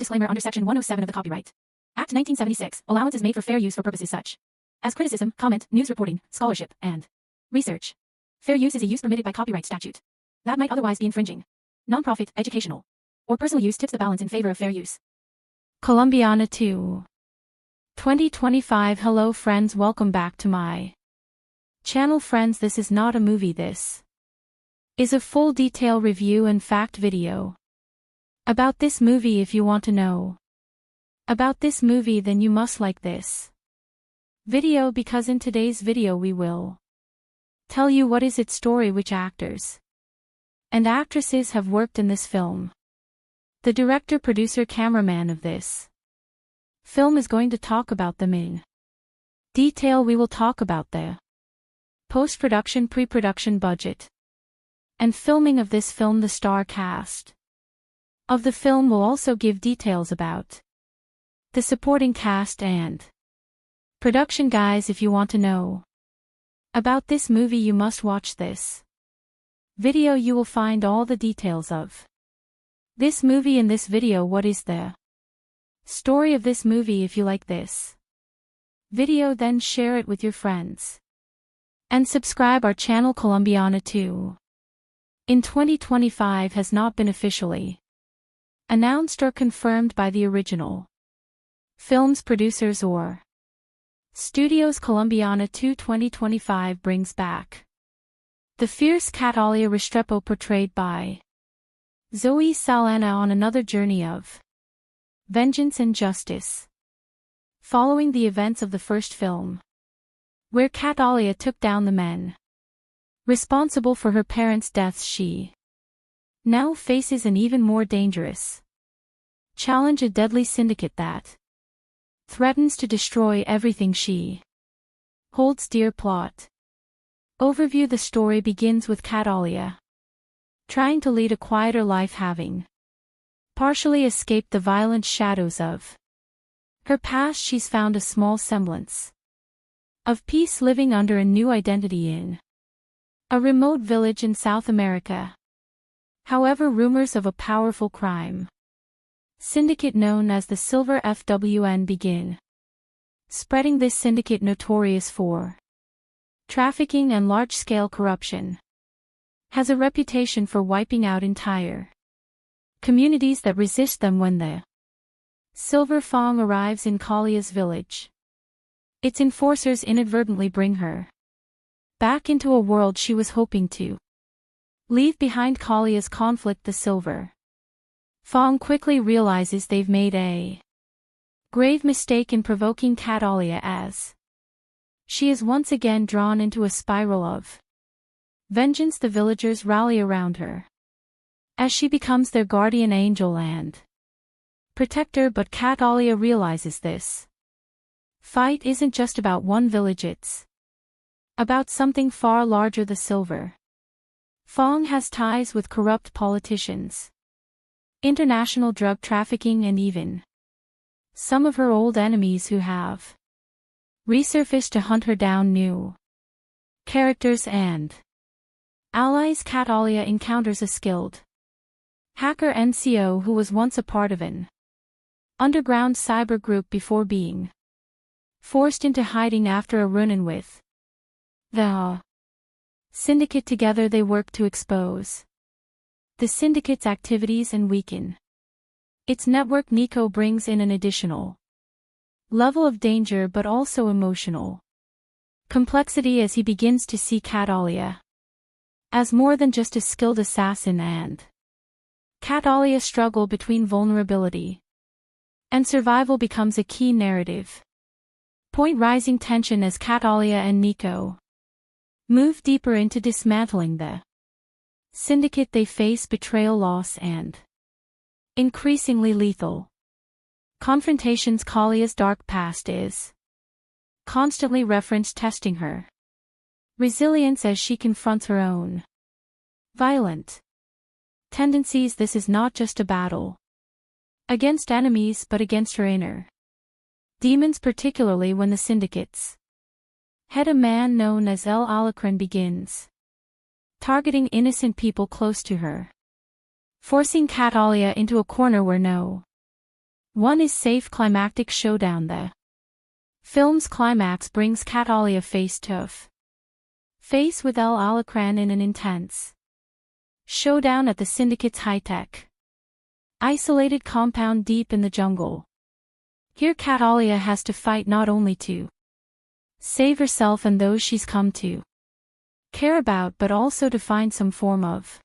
disclaimer under Section 107 of the Copyright Act 1976, allowance is made for fair use for purposes such as criticism, comment, news reporting, scholarship, and research. Fair use is a use permitted by copyright statute that might otherwise be infringing. Nonprofit, educational, or personal use tips the balance in favor of fair use. Colombiana 2. 2025. Hello friends, welcome back to my channel. Friends, this is not a movie, this is a full detail review and fact video about this movie. If you want to know about this movie, then you must like this video, because in today's video we will tell you what is its story, which actors and actresses have worked in this film. The director, producer, cameraman of this film is going to talk about them in detail. We will talk about the post-production, pre-production budget, and filming of this film. The star cast of the film will also give details about the supporting cast and production. Guys, if you want to know about this movie, you must watch this video. You will find all the details of this movie in this video. What is the story of this movie? If you like this video, then share it with your friends and subscribe our channel. Colombiana 2 in 2025 has not been officially announced or confirmed by the original film's producers or studios. Colombiana 2 2025 brings back the fierce Catalia Restrepo, portrayed by Zoe Saldana, on another journey of vengeance and justice, following the events of the first film, where Catalia took down the men responsible for her parents' deaths. She now faces an even more dangerous challenge, a deadly syndicate that threatens to destroy everything she holds dear. Plot overview. The story begins with Catalia trying to lead a quieter life, having partially escaped the violent shadows of her past. She's found a small semblance of peace, living under a new identity in a remote village in South America. However, rumors of a powerful crime syndicate known as the Silver FWN begin spreading. This syndicate, notorious for trafficking and large-scale corruption, has a reputation for wiping out entire communities that resist them. When the Silver Fang arrives in Kalia's village, its enforcers inadvertently bring her back into a world she was hoping to leave behind. Kalia's conflict. The Silver Fang quickly realizes they've made a grave mistake in provoking Catalia, as she is once again drawn into a spiral of vengeance. The villagers rally around her as she becomes their guardian angel and protector, but Catalia realizes this fight isn't just about one village, it's about something far larger. The Silver Fang has ties with corrupt politicians, international drug trafficking, and even some of her old enemies who have resurfaced to hunt her down. New characters and allies. Catalia encounters a skilled hacker, NCO, who was once a part of an underground cyber group before being forced into hiding after a run-in with the syndicate. Together they work to expose the syndicate's activities and weaken its network. Nico brings in an additional level of danger, but also emotional complexity, as he begins to see Catalia as more than just a skilled assassin, and Catalia's struggle between vulnerability and survival becomes a key narrative point. Rising tension as Catalia and Nico move deeper into dismantling the syndicate. They face betrayal, loss, and increasingly lethal confrontations. Kalia's dark past is constantly referenced, testing her resilience as she confronts her own violent tendencies. This is not just a battle against enemies, but against her inner demons, particularly when the syndicate's head, a man known as El Alacrán, begins targeting innocent people close to her, forcing Catalia into a corner where no One is safe climactic showdown. The film's climax brings Catalia face to face with El Alacran in an intense showdown at the Syndicate's high-tech isolated compound deep in the jungle. Here Catalia has to fight not only to save herself and those she's come to care about but also to find some form of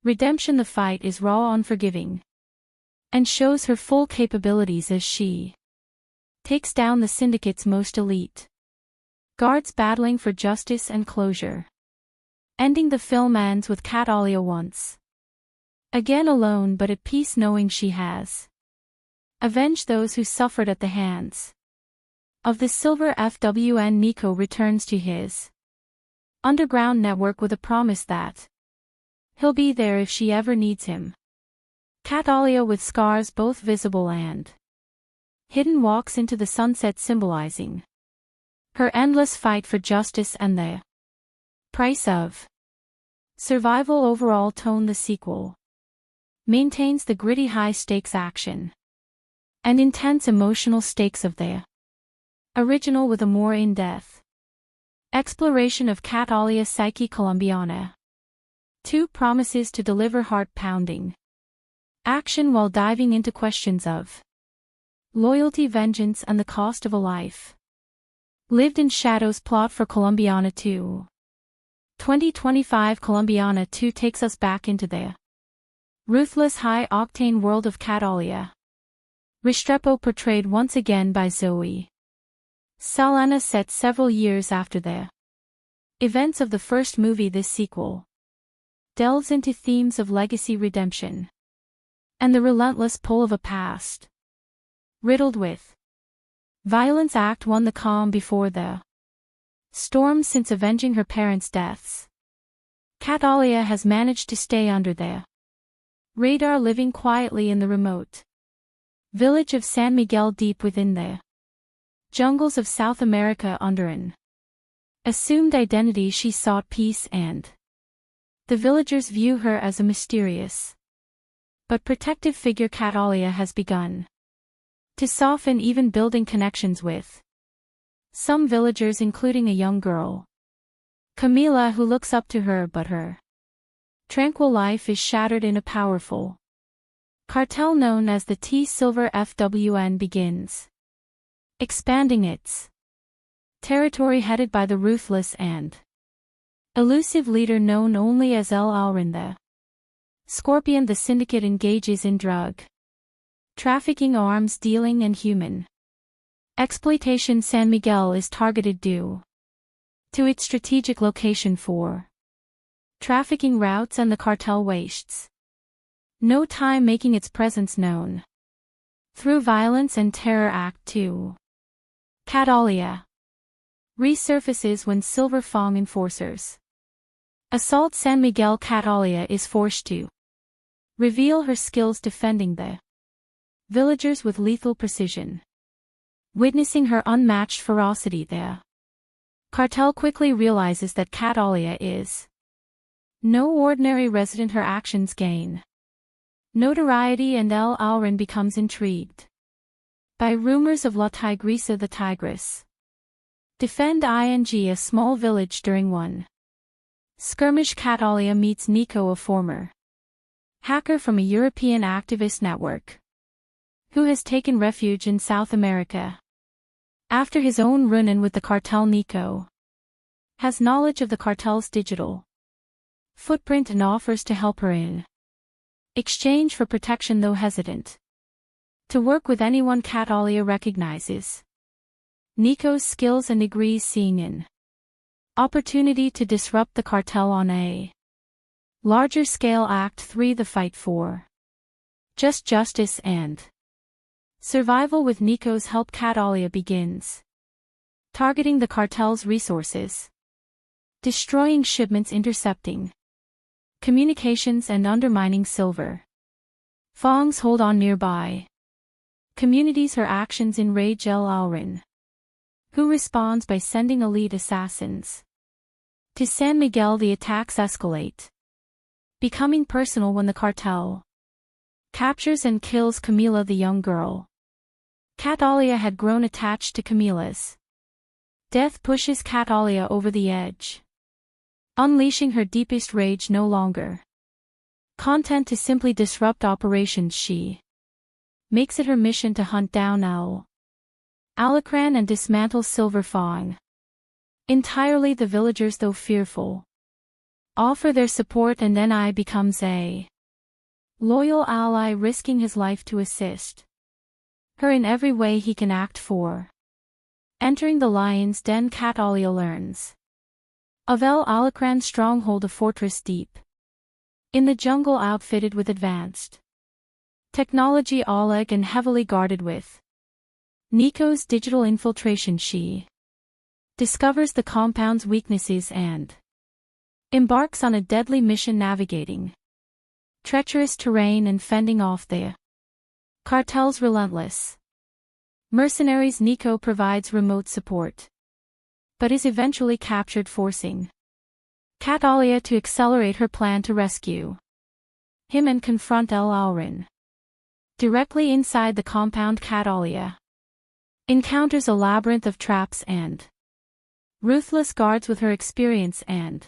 redemption. The fight is raw, unforgiving, and shows her full capabilities as she takes down the Syndicate's most elite guards battling for justice and closure. Ending, the film ends with Catalia once again alone but at peace, knowing she has avenged those who suffered at the hands of the Silver FWN. Nico returns to his underground network with a promise that he'll be there if she ever needs him. Catalia, with scars both visible and hidden, walks into the sunset, symbolizing her endless fight for justice and the price of survival. Overall tone, the sequel maintains the gritty high-stakes action and intense emotional stakes of the original, with a more in-depth exploration of Catalia's psyche. Colombiana 2 promises to deliver heart-pounding action while diving into questions of loyalty, vengeance, and the cost of a life lived in shadows. Plot for Colombiana 2. 2025 Colombiana 2 takes us back into the ruthless high-octane world of Catalia Restrepo, portrayed once again by Zoe Saldana, set several years after the events of the first movie. This sequel delves into themes of legacy, redemption, and the relentless pull of a past riddled with violence. Act 1, the calm before the storm. Since avenging her parents' deaths, Catalia has managed to stay under the radar, living quietly in the remote village of San Miguel, deep within the jungles of South America. Under an assumed identity, she sought peace, and the villagers view her as a mysterious but protective figure. Catalia has begun to soften, even building connections with some villagers, including a young girl, Camila, who looks up to her, but her tranquil life is shattered in a powerful cartel known as the T Silver FWN begins expanding its territory, headed by the ruthless and elusive leader known only as El Alrin the Scorpion. The Syndicate engages in drug trafficking, arms dealing, and human exploitation. San Miguel is targeted due to its strategic location for trafficking routes, and the cartel wastes no time making its presence known through violence and terror. Act 2. Catalia resurfaces when Silver Fang enforcers assault San Miguel. Catalia is forced to reveal her skills defending the villagers with lethal precision. Witnessing her unmatched ferocity, the cartel quickly realizes that Catalia is no ordinary resident. Her actions gain notoriety, and El Alrin becomes intrigued by rumors of La Tigresa, the Tigress defend ing a small village. During one skirmish, Catalia meets Nico, a former hacker from a European activist network who has taken refuge in South America after his own run-in with the cartel. Nico has knowledge of the cartel's digital footprint and offers to help her in exchange for protection, though hesitant to work with anyone. Catalia recognizes Nico's skills and agrees, seeing an opportunity to disrupt the cartel on a larger scale. Act 3, the fight for justice and survival. With Nico's help, Catalia begins targeting the cartel's resources, destroying shipments, intercepting communications, and undermining Silver Fang's hold on nearby communities. Her actions enrage El Alrin, who responds by sending elite assassins to San Miguel. The attacks escalate, becoming personal when the cartel captures and kills Camila the young girl. Catalia had grown attached to Camila's death pushes Catalia over the edge, unleashing her deepest rage no longer content to simply disrupt operations. She makes it her mission to hunt down Alacran and dismantle Silver Fang. Entirely the villagers, though fearful, offer their support, and then I becomes a loyal ally, risking his life to assist her in every way he can act for. Entering the lion's den, Catalia learns of El Alacran's stronghold, a fortress deep in the jungle outfitted with advanced technology, Oleg, and heavily guarded with Nico's digital infiltration. She discovers the compound's weaknesses and embarks on a deadly mission, navigating treacherous terrain and fending off the cartel's relentless mercenaries. Nico provides remote support, but is eventually captured, forcing Catalia to accelerate her plan to rescue him and confront El Alrin. Directly inside the compound, Catalia encounters a labyrinth of traps and ruthless guards. With her experience and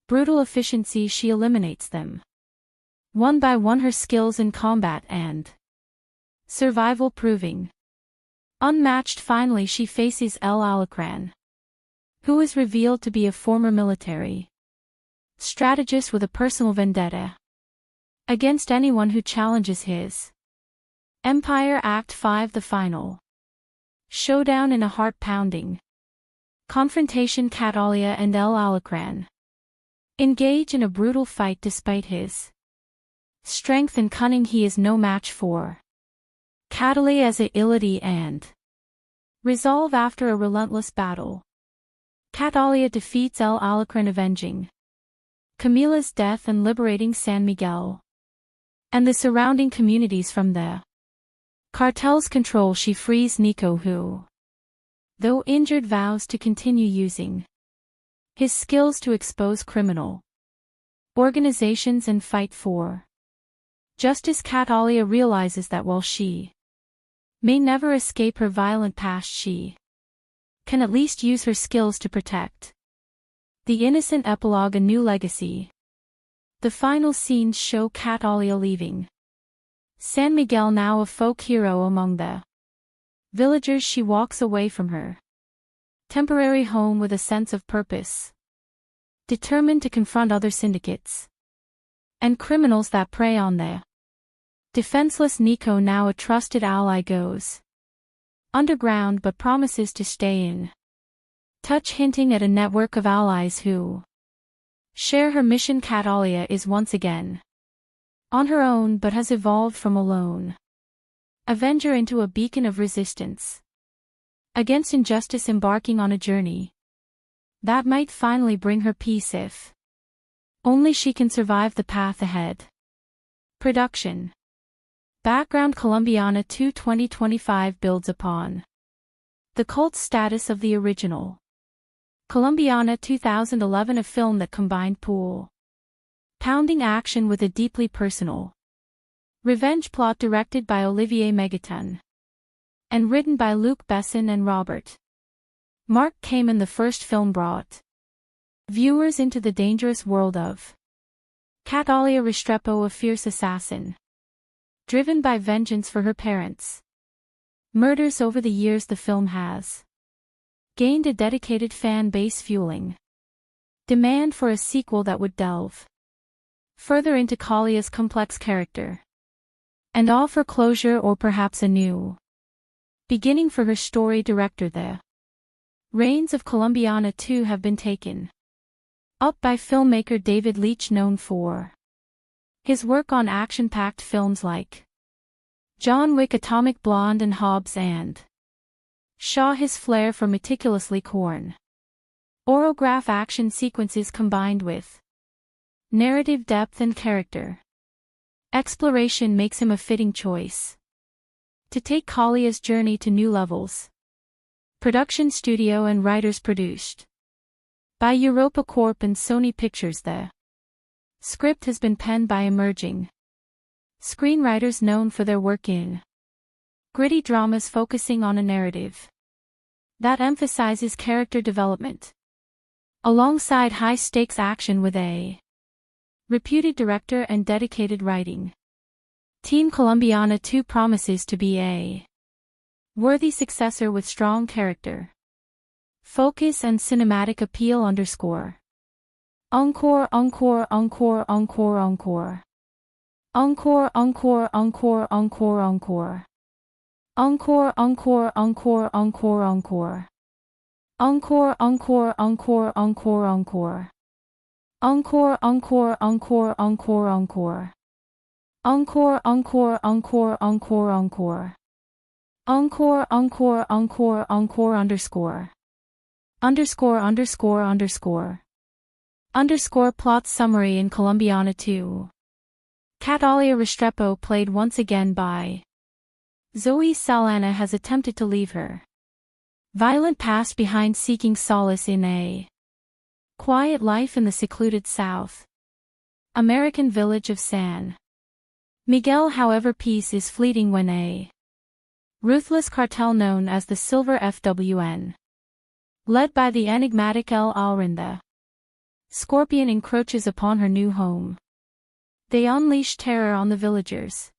brutal efficiency, she eliminates them one by one, her skills in combat and survival proving unmatched. Finally, she faces El Alacran, who is revealed to be a former military strategist with a personal vendetta against anyone who challenges his empire. Act 5, the final showdown. In a heart-pounding confrontation, Catalia and El Alacran engage in a brutal fight. Despite his strength and cunning, he is no match for Catalia's agility and resolve. After a relentless battle, Catalia defeats El Alacran, avenging Camila's death and liberating San Miguel and the surrounding communities from the cartel's control. She frees Nico, who, though injured, vows to continue using his skills to expose criminal organizations and fight for justice. Catalia realizes that while she may never escape her violent past, she can at least use her skills to protect the innocent. Epilogue, a new legacy. The final scenes show Catalia leaving San Miguel, now a folk hero among the villagers. She walks away from her temporary home with a sense of purpose, determined to confront other syndicates and criminals that prey on the defenseless. Nico, now a trusted ally, goes underground but promises to stay in touch, hinting at a network of allies who share her mission. Catalia is once again on her own, but has evolved from a lone avenger into a beacon of resistance against injustice, embarking on a journey that might finally bring her peace if only she can survive the path ahead. Production background: Colombiana 2 2025 builds upon the cult status of the original Colombiana 2011, a film that combined pounding action with a deeply personal revenge plot, directed by Olivier Megaton and written by Luc Besson and Robert Mark Kamen. The first film brought viewers into the dangerous world of Catalia Restrepo, a fierce assassin driven by vengeance for her parents' murders. Over the years, the film has gained a dedicated fan base, fueling demand for a sequel that would delve further into Calia's complex character and offer closure, or perhaps a new beginning for her story. Director: the reins of Colombiana 2 have been taken up by filmmaker David Leitch, known for his work on action-packed films like John Wick, Atomic Blonde, and Hobbs and Shaw. His flair for meticulously choreographed action sequences combined with narrative depth and character exploration makes him a fitting choice to take Calia's journey to new levels. Production studio and writers: produced by Europa Corp and Sony Pictures. The script has been penned by emerging Screenwriters known for their work in gritty dramas focusing on a narrative that emphasizes character development, alongside high-stakes action with a reputed director and dedicated writing. Team Colombiana 2 promises to be a worthy successor with strong character, focus and cinematic appeal. Encore, encore, encore, encore, encore. Encore, encore, encore, encore, encore. Encore, encore, encore, encore, encore. Encore, encore, encore, encore, encore. Encore, encore, encore, encore, encore. Encore, encore, encore, encore, encore. Encore, encore, encore, encore, underscore. Underscore, underscore, underscore. Underscore plot summary in Colombiana 2. Catalia Restrepo, played once again by Zoe Saldana, has attempted to leave her violent past behind, seeking solace in a quiet life in the secluded South American village of San Miguel. However, peace is fleeting when a ruthless cartel known as the Silver FWN, led by the enigmatic El Alrinda Scorpion, encroaches upon her new home. They unleash terror on the villagers,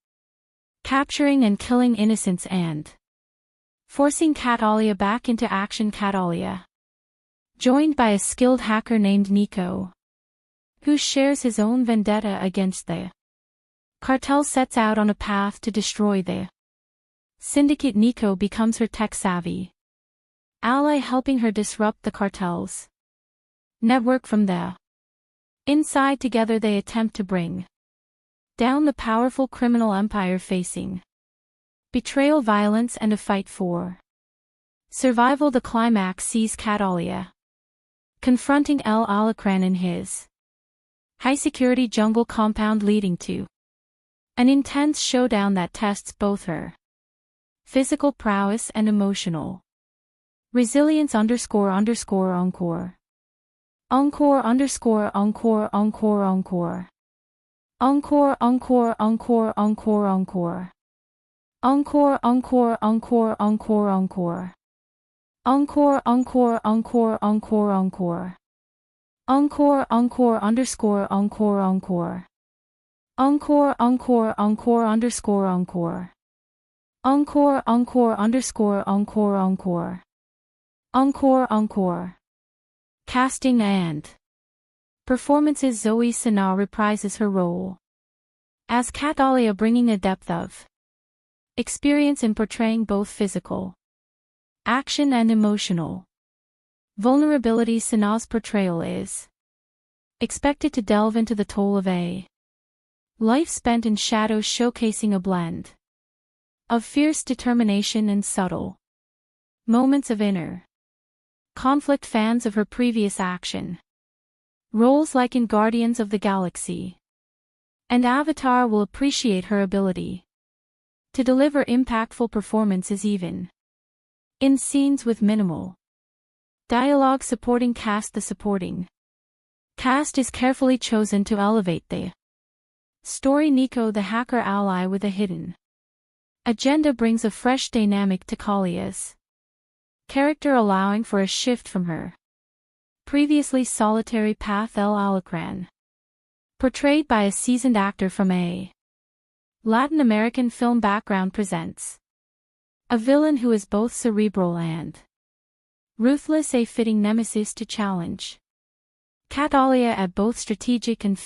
capturing and killing innocents and forcing Catalia back into action. Catalia, joined by a skilled hacker named Nico, who shares his own vendetta against the cartel, sets out on a path to destroy the syndicate. Nico becomes her tech-savvy ally, helping her disrupt the cartel's network from the inside. Together they attempt to bring down the powerful criminal empire, facing betrayal, violence, and a fight for survival. The climax sees Catalia confronting El Alacran in his high-security jungle compound, leading to an intense showdown that tests both her physical prowess and emotional resilience. Underscore, underscore, encore. Encore, underscore, encore, encore, encore. Encore, encore, encore, encore, encore. Encore, encore, encore, encore, encore. Encore, encore, encore, encore, encore. Encore, encore, underscore, encore, encore. Encore, encore, encore, underscore, encore. Encore, encore, underscore, encore, encore. Encore, encore. Casting and performances. Zoe Saldana reprises her role as Catalia, bringing a depth of experience in portraying both physical action and emotional vulnerability. Saldana's portrayal is expected to delve into the toll of a life spent in shadows, showcasing a blend of fierce determination and subtle moments of inner conflict. Fans of her previous action roles like in Guardians of the Galaxy and Avatar will appreciate her ability to deliver impactful performances even in scenes with minimal dialogue. Supporting cast. The supporting cast is carefully chosen to elevate the story. Nico, the hacker ally with a hidden agenda, brings a fresh dynamic to Calia's character, allowing for a shift from her previously solitary path. El Alacran, portrayed by a seasoned actor from a Latin American film background, presents a villain who is both cerebral and ruthless, a fitting nemesis to challenge Catalia at both strategic and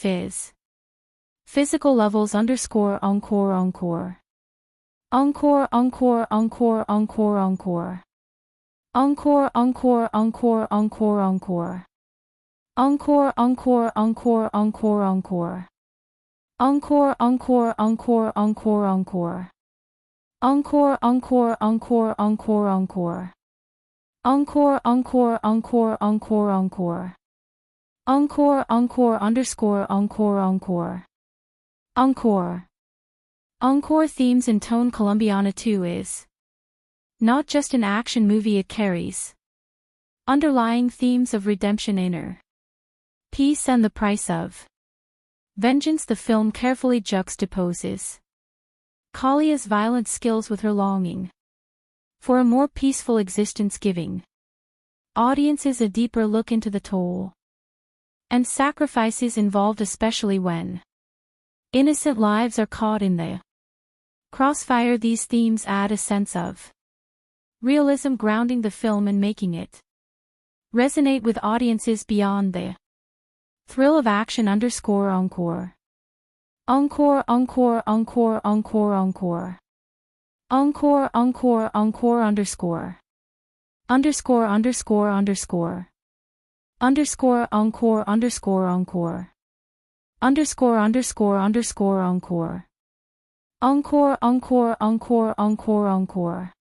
physical levels. Underscore, encore, encore. Encore, encore, encore, encore, encore. Encore, encore, encore, encore, encore. Encore, encore, encore, encore, encore. Encore, encore, encore, encore, encore. Encore, encore, encore, encore, encore. Encore, encore, encore, encore, encore. Encore, encore, underscore, encore, encore. Encore. Encore themes in tone. Colombiana 2 is not just an action movie, it carries underlying themes of redemption, inner peace, and the price of vengeance. The film carefully juxtaposes Kalia's violent skills with her longing for a more peaceful existence, giving audiences a deeper look into the toll and sacrifices involved, especially when innocent lives are caught in the crossfire. These themes add a sense of realism, grounding the film and making it resonate with audiences beyond the thrill of action. Encore. Encore, encore, encore, encore, encore. Encore, encore, encore, underscore. Underscore, underscore, underscore. Underscore, encore, underscore, encore. Underscore, underscore, underscore, encore. Encore, encore, encore, encore, encore.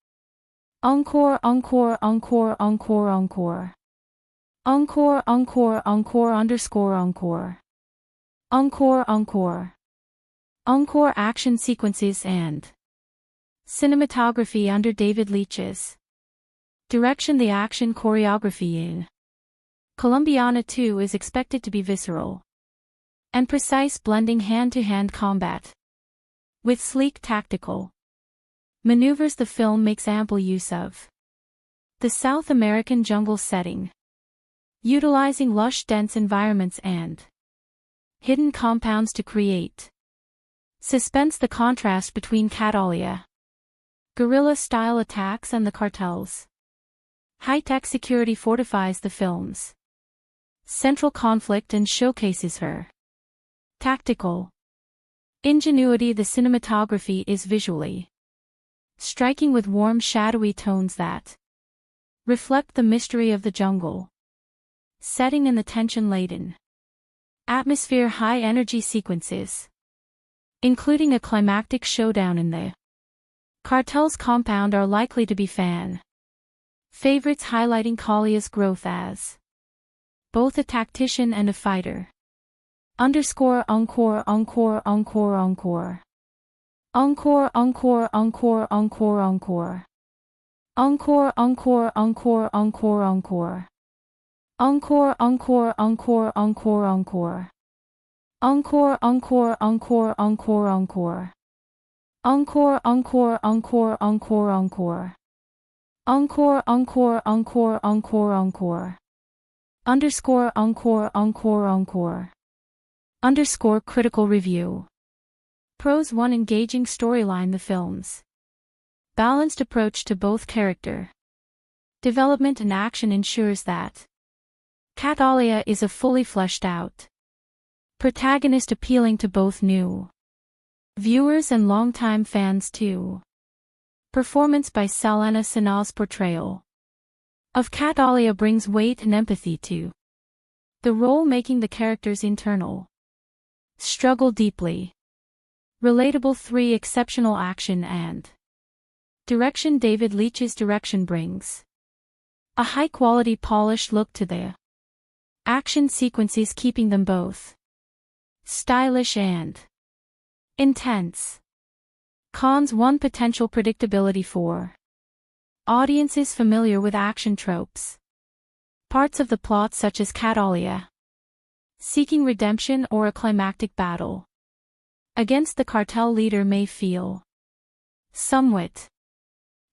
Encore, encore, encore, encore, encore. Encore, encore, encore, underscore, encore. Encore, encore. Encore action sequences and cinematography under David Leitch's direction. The action choreography in Colombiana 2 is expected to be visceral and precise, blending hand-to-hand combat with sleek tactical maneuvers. The film makes ample use of the South American jungle setting, utilizing lush, dense environments and hidden compounds to create suspense. The contrast between Catalia guerrilla-style attacks and the cartel's high-tech security fortifies the film's central conflict and showcases her tactical ingenuity. The cinematography is visually striking, with warm, shadowy tones that reflect the mystery of the jungle setting and the tension-laden atmosphere. High-energy sequences, including a climactic showdown in the cartel's compound, are likely to be fan favorites, highlighting Kalia's growth as both a tactician and a fighter. Underscore, encore, encore, encore, encore. Encore, encore, encore, encore, encore. Encore, encore, encore, encore, encore. Encore, encore, encore, encore, encore. Encore, encore, encore, encore, encore. Encore, encore, encore, encore, encore. Encore, encore, encore, encore, encore. Underscore, encore, encore, encore. Underscore critical review. Pros 1. Engaging storyline. The film's balanced approach to both character development and action ensures that Catalia is a fully fleshed out protagonist, appealing to both new viewers and longtime fans too. Performance by Selena Sinha's portrayal of Catalia brings weight and empathy to the role, making the character's internal struggle deeply relatable. 3. Exceptional action and direction. David Leitch's direction brings a high-quality, polished look to the action sequences, keeping them both stylish and intense. Cons 1. Potential predictability for audiences familiar with action tropes. Parts of the plot, such as Catalia seeking redemption or a climactic battle against the cartel leader, may feel somewhat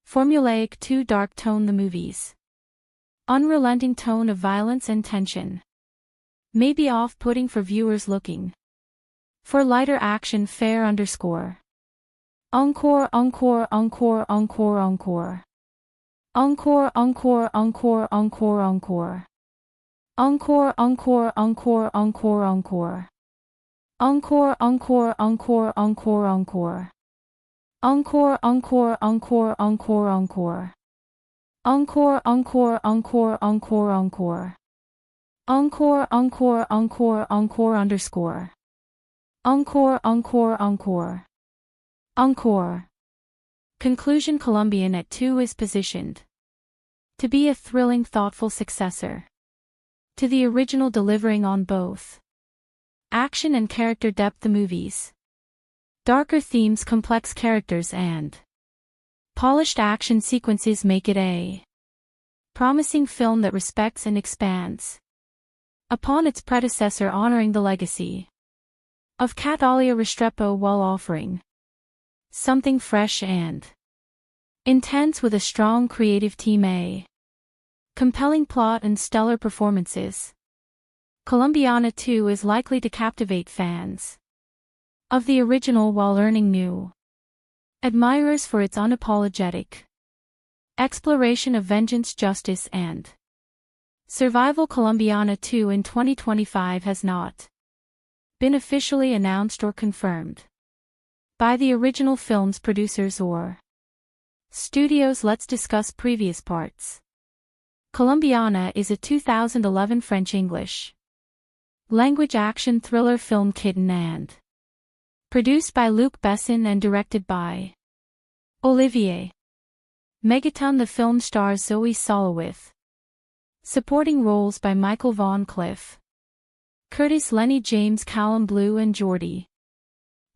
formulaic. 2. Dark tone. The movie's unrelenting tone of violence and tension may be off-putting for viewers looking for lighter action fare. Underscore. Encore, encore, encore, encore, encore. Encore, encore, encore, encore, encore. Encore, encore, encore, encore, encore. Encore, encore, encore, encore, encore. Encore, encore, encore, encore, encore. Encore, encore, encore, encore, encore. Encore, encore, encore, encore, underscore. Encore, encore, encore. Encore. Conclusion. Colombiana 2 is positioned to be a thrilling, thoughtful successor to the original, delivering on both action and character depth. The movie's darker themes, complex characters, and polished action sequences make it a promising film that respects and expands upon its predecessor, honoring the legacy of Catalia Restrepo while offering Something fresh and intense with a strong creative team, a compelling plot and stellar performances. Colombiana 2 is likely to captivate fans of the original while earning new admirers for its unapologetic exploration of vengeance, justice, and survival. Colombiana 2 in 2025 has not been officially announced or confirmed by the original film's producers or studios. Let's discuss previous parts. Colombiana is a 2011 French-English language action thriller film written and produced by Luc Besson and directed by Olivier Megaton. The film stars Zoe Sala with supporting roles by Michael Van Cleef, Curtis, Lenny James, Callum Blue, and Jordi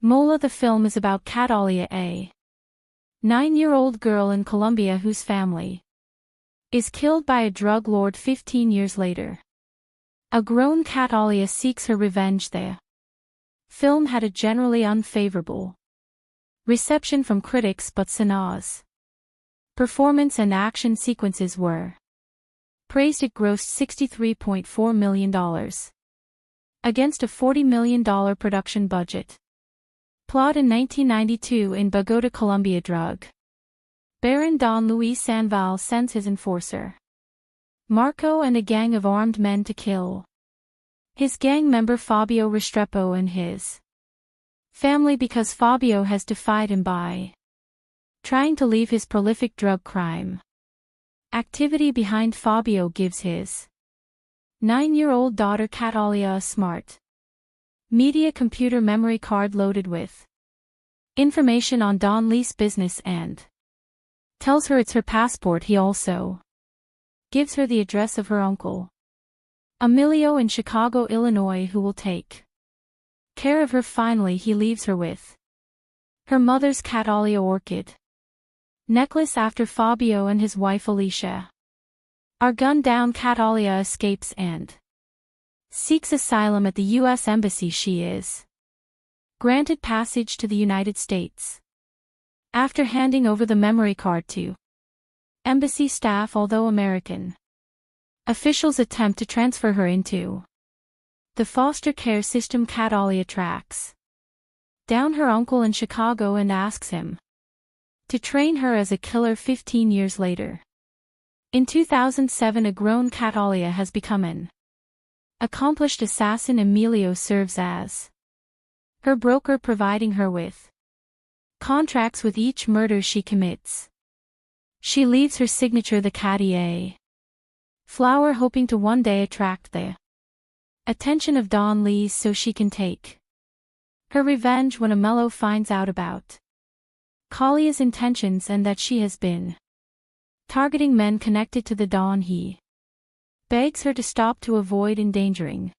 Mola. The film is about Catalia, a 9-year-old girl in Colombia whose family is killed by a drug lord 15 years later. A grown Catalia seeks her revenge. The film had a generally unfavorable reception from critics, but Sana's performance and action sequences were praised. It grossed $63.4 million against a $40 million production budget. Plot: in 1992 in Bogota, Colombia, drug baron Don Luis Sanval sends his enforcer Marco and a gang of armed men to kill his gang member Fabio Restrepo and his family because Fabio has defied him by trying to leave his prolific drug crime activity behind. Fabio gives his 9-year-old daughter Catalia a smart media computer memory card loaded with information on Don Lee's business and tells her it's her passport. He also gives her the address of her uncle Emilio in Chicago, Illinois, who will take care of her. Finally, he leaves her with her mother's Catalia orchid necklace. After Fabio and his wife Alicia are gunned down, Catalia escapes and seeks asylum at the U.S. Embassy. She is granted passage to the United States after handing over the memory card to embassy staff. Although American officials attempt to transfer her into the foster care system, Catalia tracks down her uncle in Chicago and asks him to train her as a killer. 15 years later, in 2007, a grown Catalia has become an accomplished assassin. Emilio serves as her broker, providing her with contracts with each murder she commits. She leaves her signature, the Cadia flower, hoping to one day attract the attention of Don Lee's so she can take her revenge. When Emilio finds out about Calia's intentions and that she has been targeting men connected to the Don, he begs her to stop to avoid endangering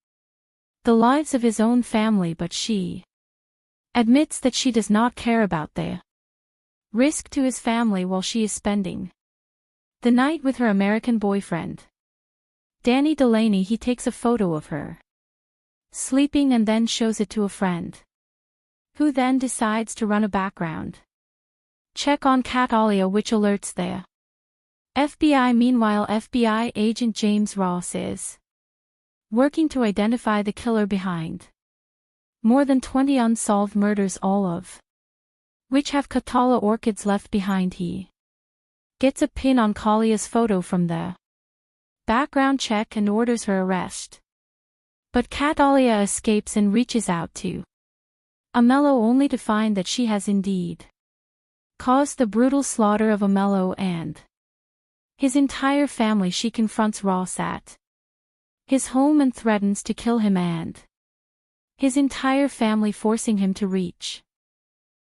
the lives of his own family, but she admits that she does not care about the risk to his family while she is spending the night with her American boyfriend Danny Delaney. He takes a photo of her sleeping and then shows it to a friend, who then decides to run a background check on Catalia, which alerts the FBI. Meanwhile, FBI agent James Ross is working to identify the killer behind more than 20 unsolved murders, all of which have Catalia orchids left behind. He gets a pin on Calia's photo from the background check and orders her arrest. But Catalia escapes and reaches out to Emilio, only to find that she has indeed caused the brutal slaughter of Emilio and his entire family. She confronts Ross at his home and threatens to kill him and his entire family, forcing him to reach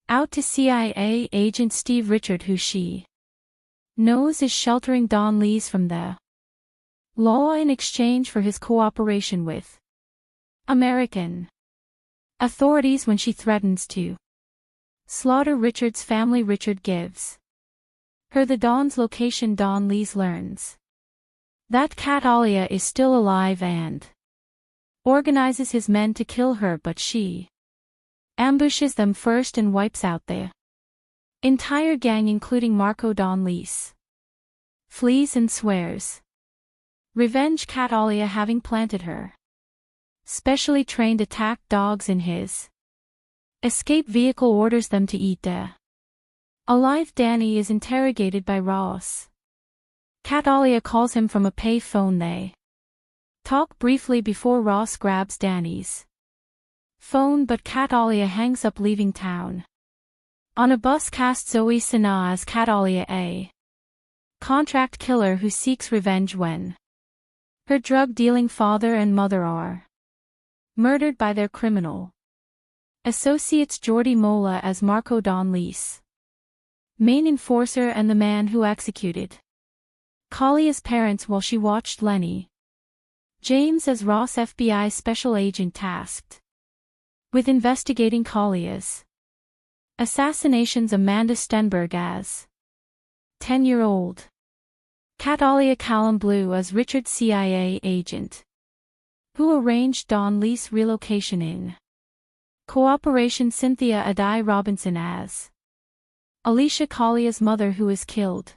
out to CIA agent Steve Richard, who she knows is sheltering Don Lees from the law in exchange for his cooperation with American authorities. When she threatens to slaughter Richard's family, Richard gives her the Don's location. Don Lees learns that Catalia is still alive and organizes his men to kill her, but she ambushes them first and wipes out the Entire gang including Marco Don Lease flees and swears revenge. Cat Alia having planted her specially trained attack dogs in his escape vehicle, orders them to eat alive. Danny is interrogated by Ross. Cat Alia calls him from a pay phone. They talk briefly before Ross grabs Danny's phone, but Cat Alia hangs up, leaving town. On a bus, cast Zoe Sinha as Cat Alia, a contract killer who seeks revenge when her drug-dealing father and mother are murdered by their criminal associates. Jordi Mola as Marco Don Lease, main enforcer and the man who executed Kalia's parents while she watched Lenny. James as Ross, FBI special agent tasked with investigating Kalia's assassinations. Amanda Stenberg as 10-year-old Cat Alia. Callum Blue as Richard, CIA agent who arranged Don Lease relocation in cooperation. Cynthia Adai Robinson as Alicia, Kalia's mother who is killed,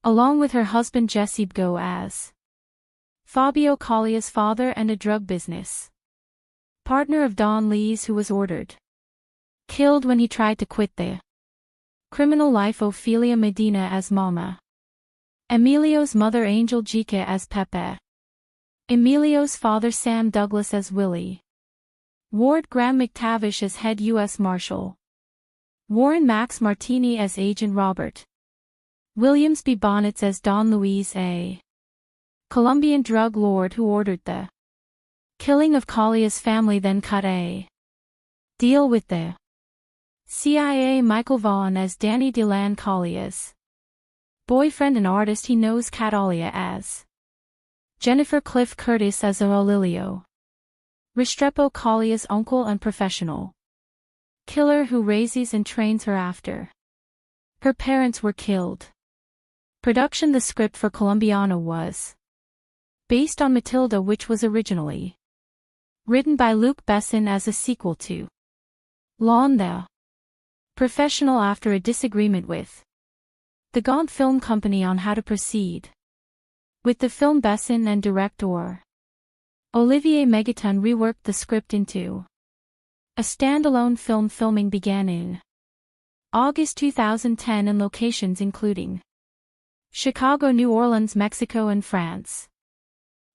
along with her husband Jesse Bgo as Fabio, Kalia's father and a drug business partner of Don Lease who was ordered killed when he tried to quit the criminal life. Ophelia Medina as Mama, Emilio's mother Angel Jica as Pepe, Emilio's father Sam Douglas as Willie, Ward Graham McTavish as head U.S. Marshal, Warren Max Martini as Agent Robert, Williams B. Bonnets as Don Luis, a Colombian drug lord who ordered the killing of Kalia's family, then cut a deal with the CIA. Michael Vaughn as Danny Delan, Kalia's boyfriend and artist. He knows Cat Alia as Jennifer. Cliff Curtis as Aurelio Restrepo, Kalia's uncle and professional killer who raises and trains her after her parents were killed. Production. The script for Colombiana was based on Matilda, which was originally written by Luc Besson as a sequel to Lawn the Professional after a disagreement with the Gaunt Film Company on how to proceed with the film. Besson and director Olivier Megaton reworked the script into a standalone film. Filming began in August 2010 in locations including Chicago, New Orleans, Mexico and France.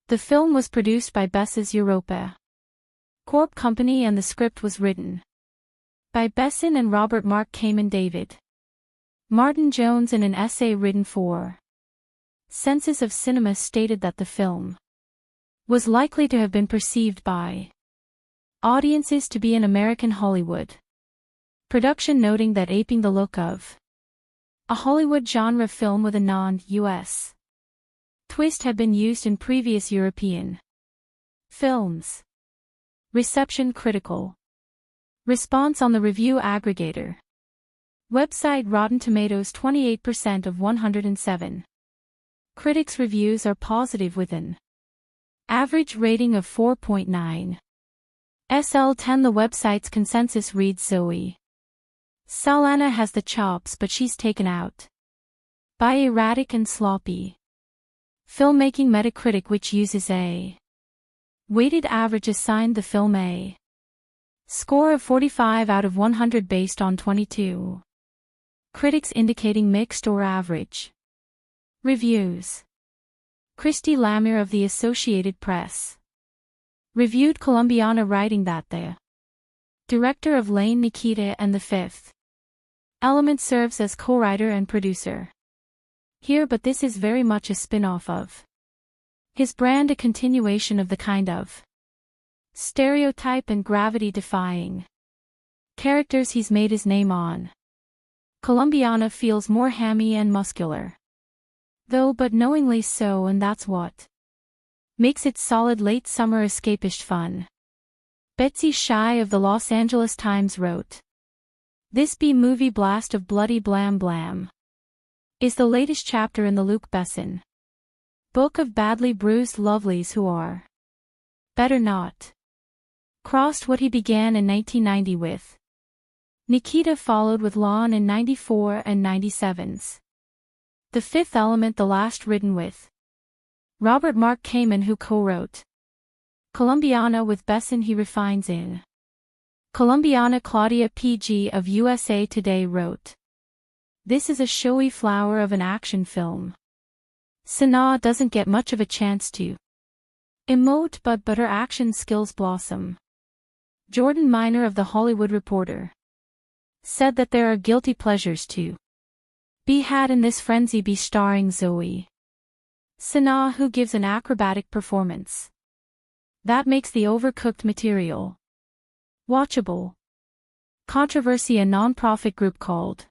The film was produced by Bess's Europa Corp Company and the script was written by Besson and Robert Mark Kamen. David Martin Jones in an essay written for Census of Cinema stated that the film was likely to have been perceived by audiences to be an American Hollywood production, noting that aping the look of a Hollywood genre film with a non-US twist had been used in previous European films. Reception. Critical response on the review aggregator website Rotten Tomatoes. 28% of 107 critics' reviews are positive with an average rating of 4.9 SL10. The website's consensus reads Zoe Saldana has the chops, but she's taken out by erratic and sloppy filmmaking. Metacritic, which uses a weighted average, assigned the film a score of 45 out of 100 based on 22 critics indicating mixed or average reviews. Christy Lamure of the Associated Press reviewed Colombiana, writing that the director of Lane Nikita and The Fifth Element serves as co-writer and producer here, but this is very much a spin-off of his brand, a continuation of the kind of stereotype and gravity-defying characters he's made his name on. Colombiana feels more hammy and muscular, though, but knowingly so, and that's what makes it solid late summer escapist fun. Betsy Shy of the Los Angeles Times wrote, "This B-movie blast of bloody blam blam is the latest chapter in the Luc Besson book of badly bruised lovelies who are better not crossed what he began in 1990 with Nikita followed with Lawn in 94 and 97's. The Fifth Element, the last written with Robert Mark Kamen, who co-wrote Colombiana with Besson. He refines in Colombiana. Claudia P.G. of USA Today wrote, "This is a showy flower of an action film. Sanaa doesn't get much of a chance to emote, but her action skills blossom." Jordan Miner of The Hollywood Reporter said that there are guilty pleasures to be had in this frenzy be starring Zoe Sanaa, who gives an acrobatic performance that makes the overcooked material watchable. Controversy. A non-profit group called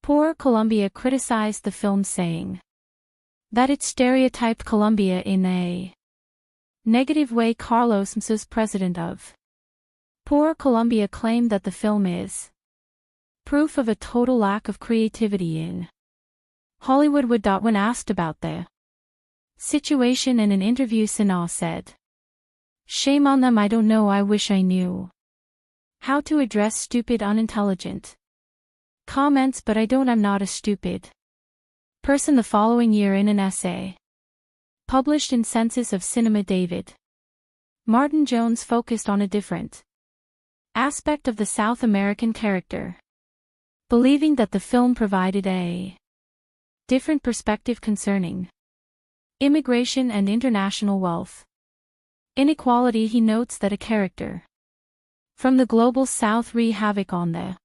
Poor Colombia criticized the film, saying that it stereotyped Colombia in a negative way. Carlos Msos, president of Poor Colombia, claimed that the film is proof of a total lack of creativity in Hollywood. When asked about the situation in an interview, Sanaa said, "Shame on them, I don't know, I wish I knew how to address stupid, unintelligent comments, but I don't, I'm not a stupid person." The following year, in an essay published in Census of Cinema, David Martin Jones focused on a different aspect of the South American character, believing that the film provided a different perspective concerning immigration and international wealth inequality. He notes that a character from the global South wreaks havoc on the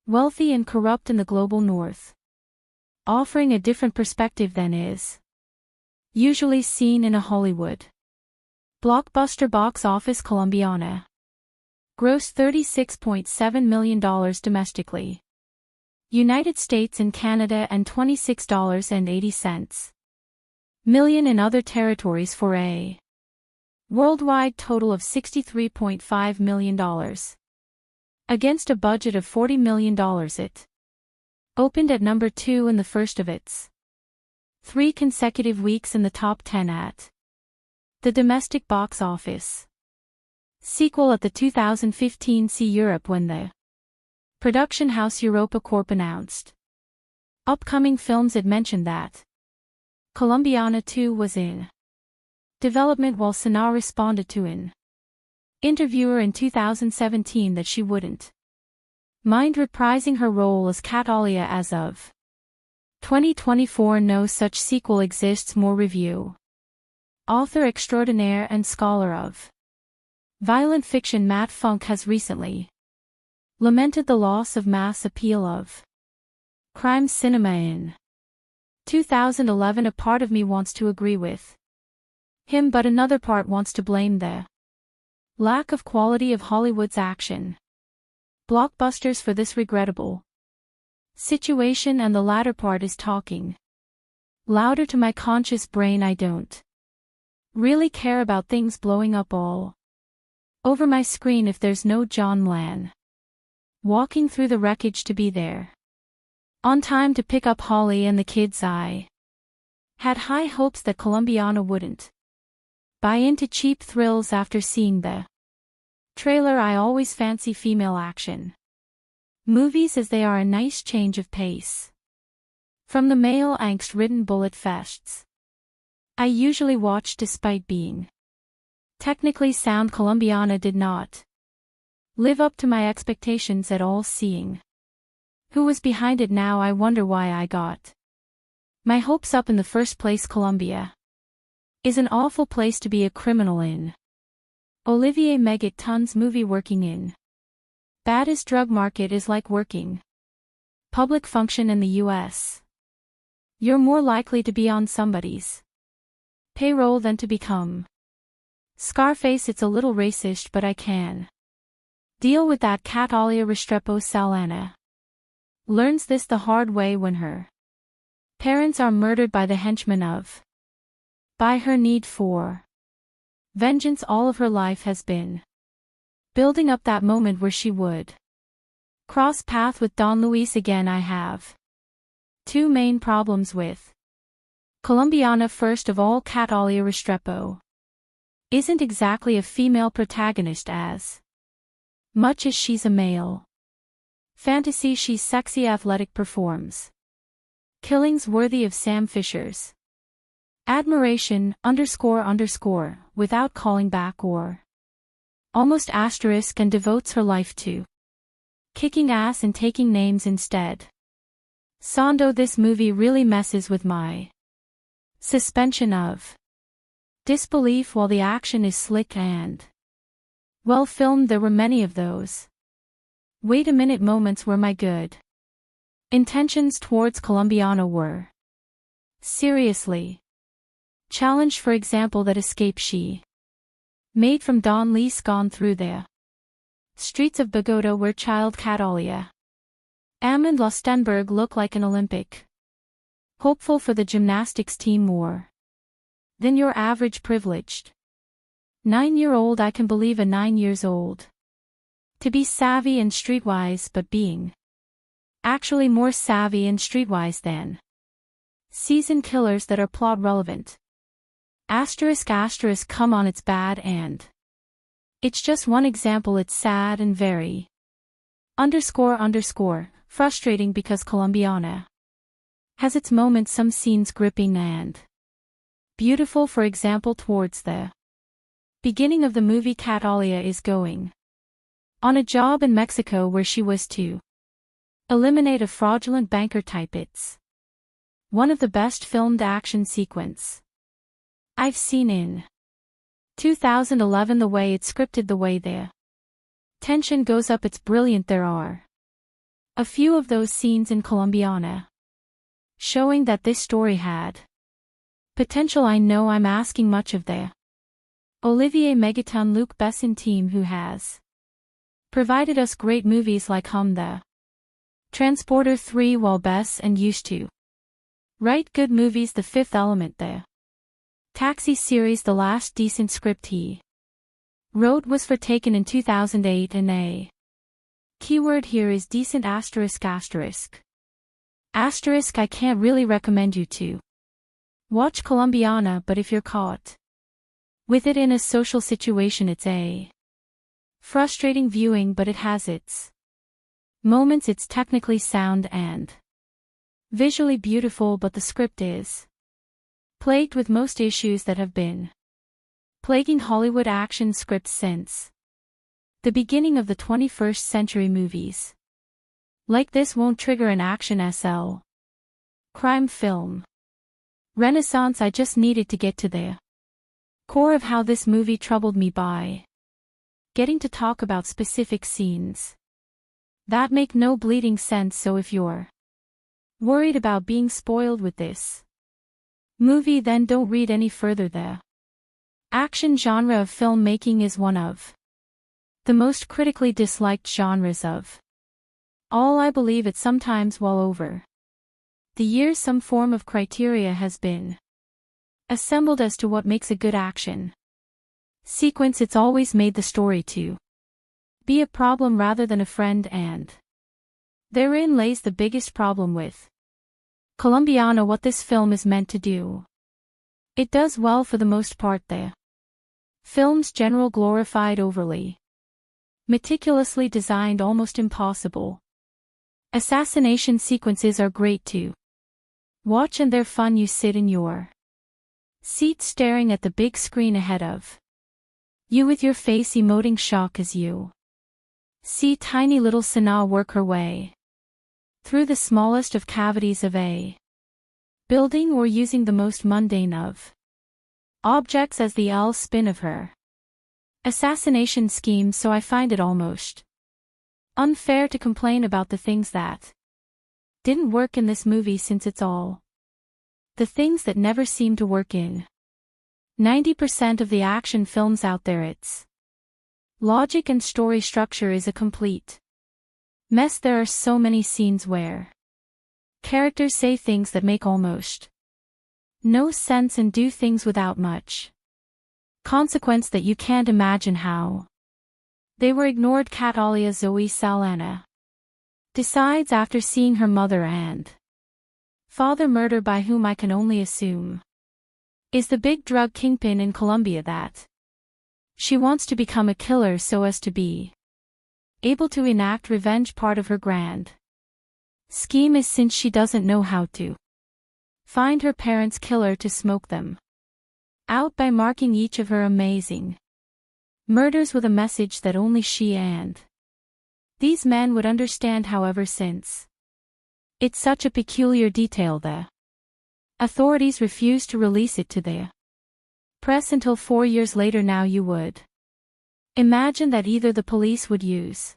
wealthy and corrupt in the global North, offering a different perspective than is usually seen in a Hollywood blockbuster. Box office. Colombiana grossed $36.7 million domestically, United States and Canada, and $26.80 million in other territories, for a worldwide total of $63.5 million. Against a budget of $40 million, it opened at number 2 in the first of its 3 consecutive weeks in the top 10 at the domestic box office. Sequel at the 2015 See Europe, when the production house Europa Corp announced upcoming films. It mentioned that Colombiana 2 was in development, while Sanaa responded to an interviewer in 2017 that she wouldn't mind reprising her role as Catalia as of 2024. No such sequel exists. More review. Author extraordinaire and scholar of violent fiction Matt Funk has recently lamented the loss of mass appeal of crime cinema in 2011. A part of me wants to agree with him, but another part wants to blame the lack of quality of Hollywood's action blockbusters for this regrettable situation, and the latter part is talking louder to my conscious brain. I don't really care about things blowing up all over my screen if there's no John Lan walking through the wreckage to be there on time to pick up Holly and the kids. I had high hopes that Colombiana wouldn't buy into cheap thrills after seeing the trailer. I always fancy female action movies, as they are a nice change of pace from the male angst-ridden bullet fests I usually watch. Despite being technically sound, Colombiana did not live up to my expectations at all. Seeing who was behind it now, I wonder why I got my hopes up in the first place. Colombia is an awful place to be a criminal in. Olivier Megaton's movie. Working in baddest drug market is like working public function in the US. You're more likely to be on somebody's payroll than to become Scarface. It's a little racist, but I can deal with that. Catalia Restrepo Salana learns this the hard way when her parents are murdered by the henchmen of by her need for vengeance. All of her life has been building up that moment where she would cross path with Don Luis again. I have 2 main problems with Colombiana. First of all, Catalia Restrepo isn't exactly a female protagonist as much as she's a male Fantasy she's sexy athletic performs. Killings worthy of Sam Fisher's. Admiration, __, without calling back or. Almost asterisk and devotes her life to. Kicking ass and taking names instead. Sondo this movie really messes with my. Suspension of. Disbelief while the action is slick and. Well filmed. There were many of those. Wait a minute moments where my good. Intentions towards Colombiana were. Seriously. Challenged for example that escape she. Made from Don Lee's gone through the. Streets of Bogota where child Catalia. Amand Lostenberg look like an Olympic. Hopeful for the gymnastics team more. Than your average privileged. 9-year-old I can believe a 9 years old. To be savvy and streetwise but being. Actually more savvy and streetwise than. Seasoned killers that are plot relevant. Asterisk come on it's bad and. It's just one example it's sad and very. __, frustrating because Colombiana. Has its moments some scenes gripping and. Beautiful for example towards the. Beginning of the movie Catalia is going. On a job in Mexico where she was to. Eliminate a fraudulent banker type it's. One of the best filmed action sequence. I've seen in. 2011 the way it's scripted the way the. Tension goes up it's brilliant there are. A few of those scenes in Colombiana. Showing that this story had. Potential I know I'm asking much of the. Olivier Megaton Luc Besson team who has. Provided us great movies like the. Transporter 3 while Bess and used to. Write good movies The Fifth Element the. Taxi series the last decent script he. Wrote was for Taken in 2008 and a. Keyword here is decent ***. Asterisk I can't really recommend you to. Watch Colombiana but if you're caught. With it in a social situation it's a. Frustrating viewing but it has its. Moments it's technically sound and. Visually beautiful but the script is. Plagued with most issues that have been. Plaguing Hollywood action scripts since. The beginning of the 21st century movies. Like this won't trigger an action SL. Crime film. Renaissance I just needed to get to the. Core of how this movie troubled me by. Getting to talk about specific scenes. That make no bleeding sense so if you're. Worried about being spoiled with this. Movie then don't read any further the. Action genre of filmmaking is one of. The most critically disliked genres of. All I believe it sometimes while over. The years some form of criteria has been. Assembled as to what makes a good action. Sequence it's always made the story to. Be a problem rather than a friend and. Therein lays the biggest problem with. Colombiana what this film is meant to do. It does well for the most part the. Film's general glorified overly. Meticulously designed almost impossible. Assassination sequences are great too. Watch and they're fun you sit in your. Seat staring at the big screen ahead of. You with your face emoting shock as you. See tiny little Sana work her way. Through the smallest of cavities of a. Building or using the most mundane of. Objects as the spin of her. Assassination scheme so I find it almost. Unfair to complain about the things that. Didn't work in this movie since it's all. The things that never seem to work in. 90% of the action films out there it's. Logic and story structure is a complete. Mess there are so many scenes where. Characters say things that make almost. No sense and do things without much. Consequence that you can't imagine how. They were ignored. Catalia Zoe Saldana. Decides after seeing her mother and. Father murder by whom I can only assume. Is the big drug kingpin in Colombia that. She wants to become a killer so as to be. able to enact revenge part of her grand scheme is since she doesn't know how to find her parents' killer to smoke them out by marking each of her amazing murders with a message that only she and these men would understand. However, since it's such a peculiar detail, the authorities refused to release it to the press until 4 years later. Now you would imagine that either the police would use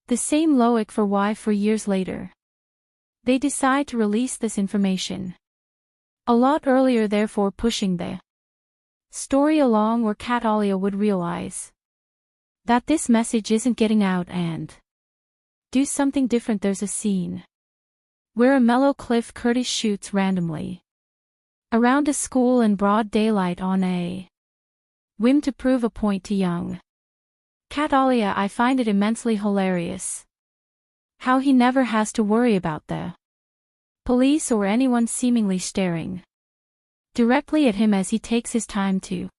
the same logic for why 4 years later they decide to release this information a lot earlier, therefore pushing the story along where Catalia would realize that this message isn't getting out and do something different. There's a scene where a mellow Cliff Curtis shoots randomly around a school in broad daylight on a whim to prove a point to young Catalia. I find it immensely hilarious how he never has to worry about the police or anyone seemingly staring directly at him as he takes his time to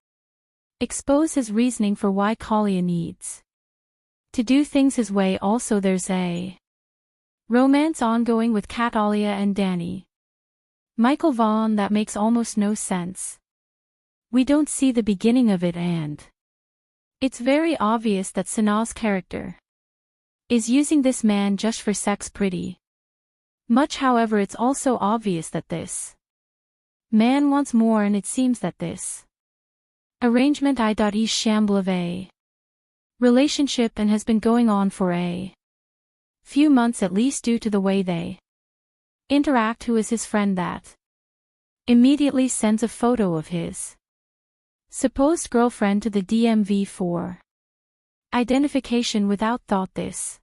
expose his reasoning for why Kalia needs to do things his way. Also, there's a romance ongoing with Catalia and Danny Michael Vaughan that makes almost no sense. We don't see the beginning of it, and it's very obvious that Sanaa's character is using this man just for sex pretty much. However, it's also obvious that this man wants more, and it seems that this arrangement is shamble of a relationship and has been going on for a few months at least, due to the way they interact. Who is his friend that immediately sends a photo of his supposed girlfriend to the DMV for identification without thought? This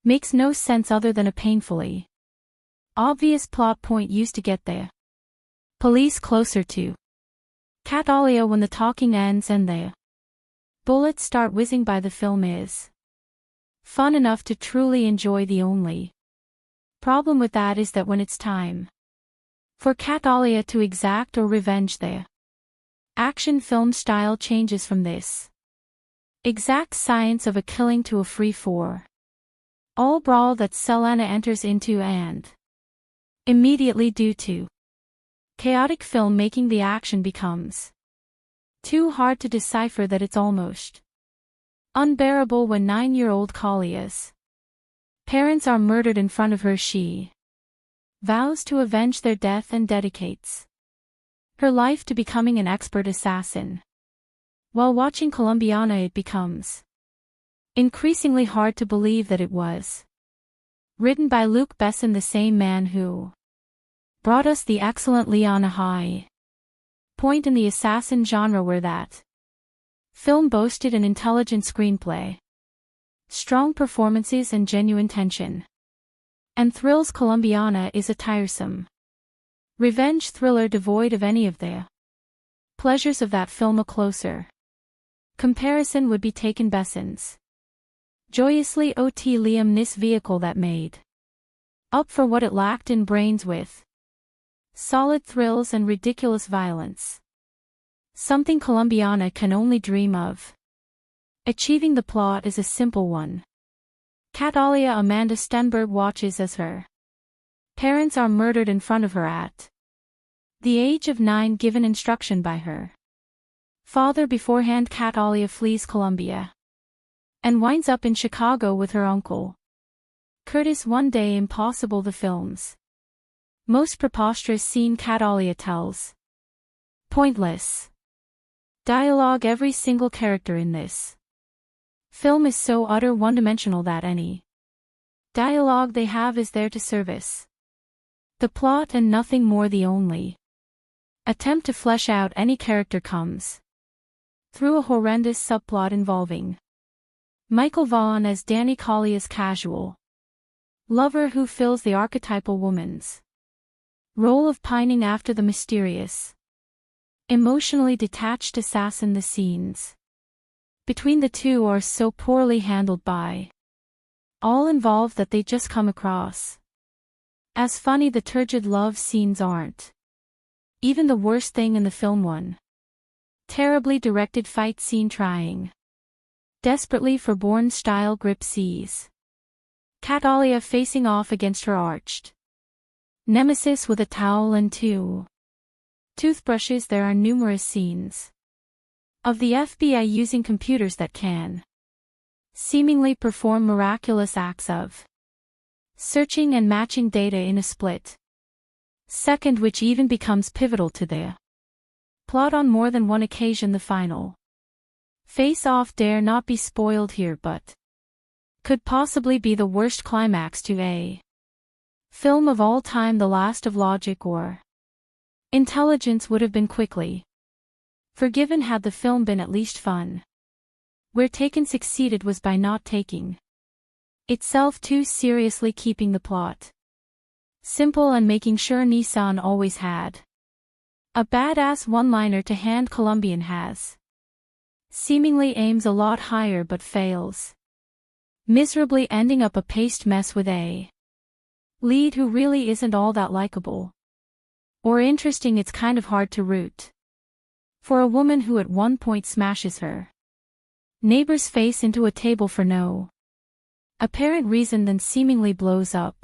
makes no sense other than a painfully obvious plot point used to get the police closer to Catalia. When the talking ends and the bullets start whizzing by, the film is fun enough to truly enjoy. The only problem with that is that when it's time for Catalia to exact or revenge, the action film style changes from this exact science of a killing to a free-for-all brawl that Selena enters into, and immediately, due to chaotic filmmaking, the action becomes too hard to decipher that it's almost unbearable. When 9-year-old Kalia's parents are murdered in front of her, she vows to avenge their death and dedicates her life to becoming an expert assassin. While watching Colombiana, it becomes increasingly hard to believe that it was written by Luc Besson, the same man who brought us the excellent Leon, a high point in the assassin genre where that film boasted an intelligent screenplay, strong performances and genuine tension and thrills. Colombiana is a tiresome revenge thriller devoid of any of the pleasures of that film. A closer comparison would be taken Besson's joyously OT Liam Neeson vehicle that made up for what it lacked in brains with solid thrills and ridiculous violence, something Colombiana can only dream of. Achieving the plot is a simple one. Catalia Amanda Stenberg watches as her parents are murdered in front of her at the age of 9, given instruction by her father beforehand. Catalia flees Colombia and winds up in Chicago with her uncle Curtis. One day, impossible. The film's most preposterous scene. Catalia tells pointless dialogue. Every single character in this film is so utter one-dimensional that any dialogue they have is there to service the plot and nothing more. The only attempt to flesh out any character comes through a horrendous subplot involving Michael Vaughan as Danny Kalia's casual lover who fills the archetypal woman's role of pining after the mysterious, emotionally detached assassin. The scenes between the two are so poorly handled by all involved that they just come across as funny. The turgid love scenes aren't even the worst thing in the film. One terribly directed fight scene trying desperately for Bourne-style grip sees Catalia facing off against her arched nemesis with a towel and two toothbrushes. There are numerous scenes of the FBI using computers that can seemingly perform miraculous acts of searching and matching data in a split second, which even becomes pivotal to the plot on more than one occasion. The final face-off dare not be spoiled here, but could possibly be the worst climax to a film of all time. The last of logic or intelligence would have been quickly forgiven had the film been at least fun. Where Taken succeeded was by not taking itself too seriously, keeping the plot simple and making sure Nissan always had a badass one-liner to hand. Colombian has seemingly aims a lot higher but fails miserably, ending up a paste mess with a lead who really isn't all that likable or interesting. It's kind of hard to root for a woman who at one point smashes her neighbor's face into a table for no apparent reason, then seemingly blows up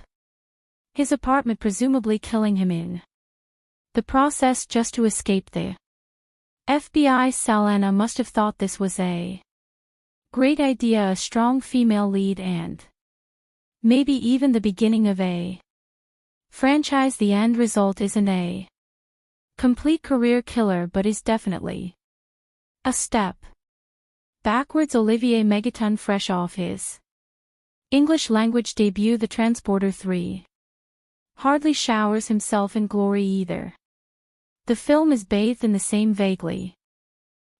his apartment, presumably killing him in the process just to escape the FBI. Salana must have thought this was a great idea, a strong female lead and maybe even the beginning of a franchise. The end result isn't a complete career killer, but is definitely a step backwards. Olivier Megaton, fresh off his English language debut The Transporter 3, hardly showers himself in glory either. The film is bathed in the same vaguely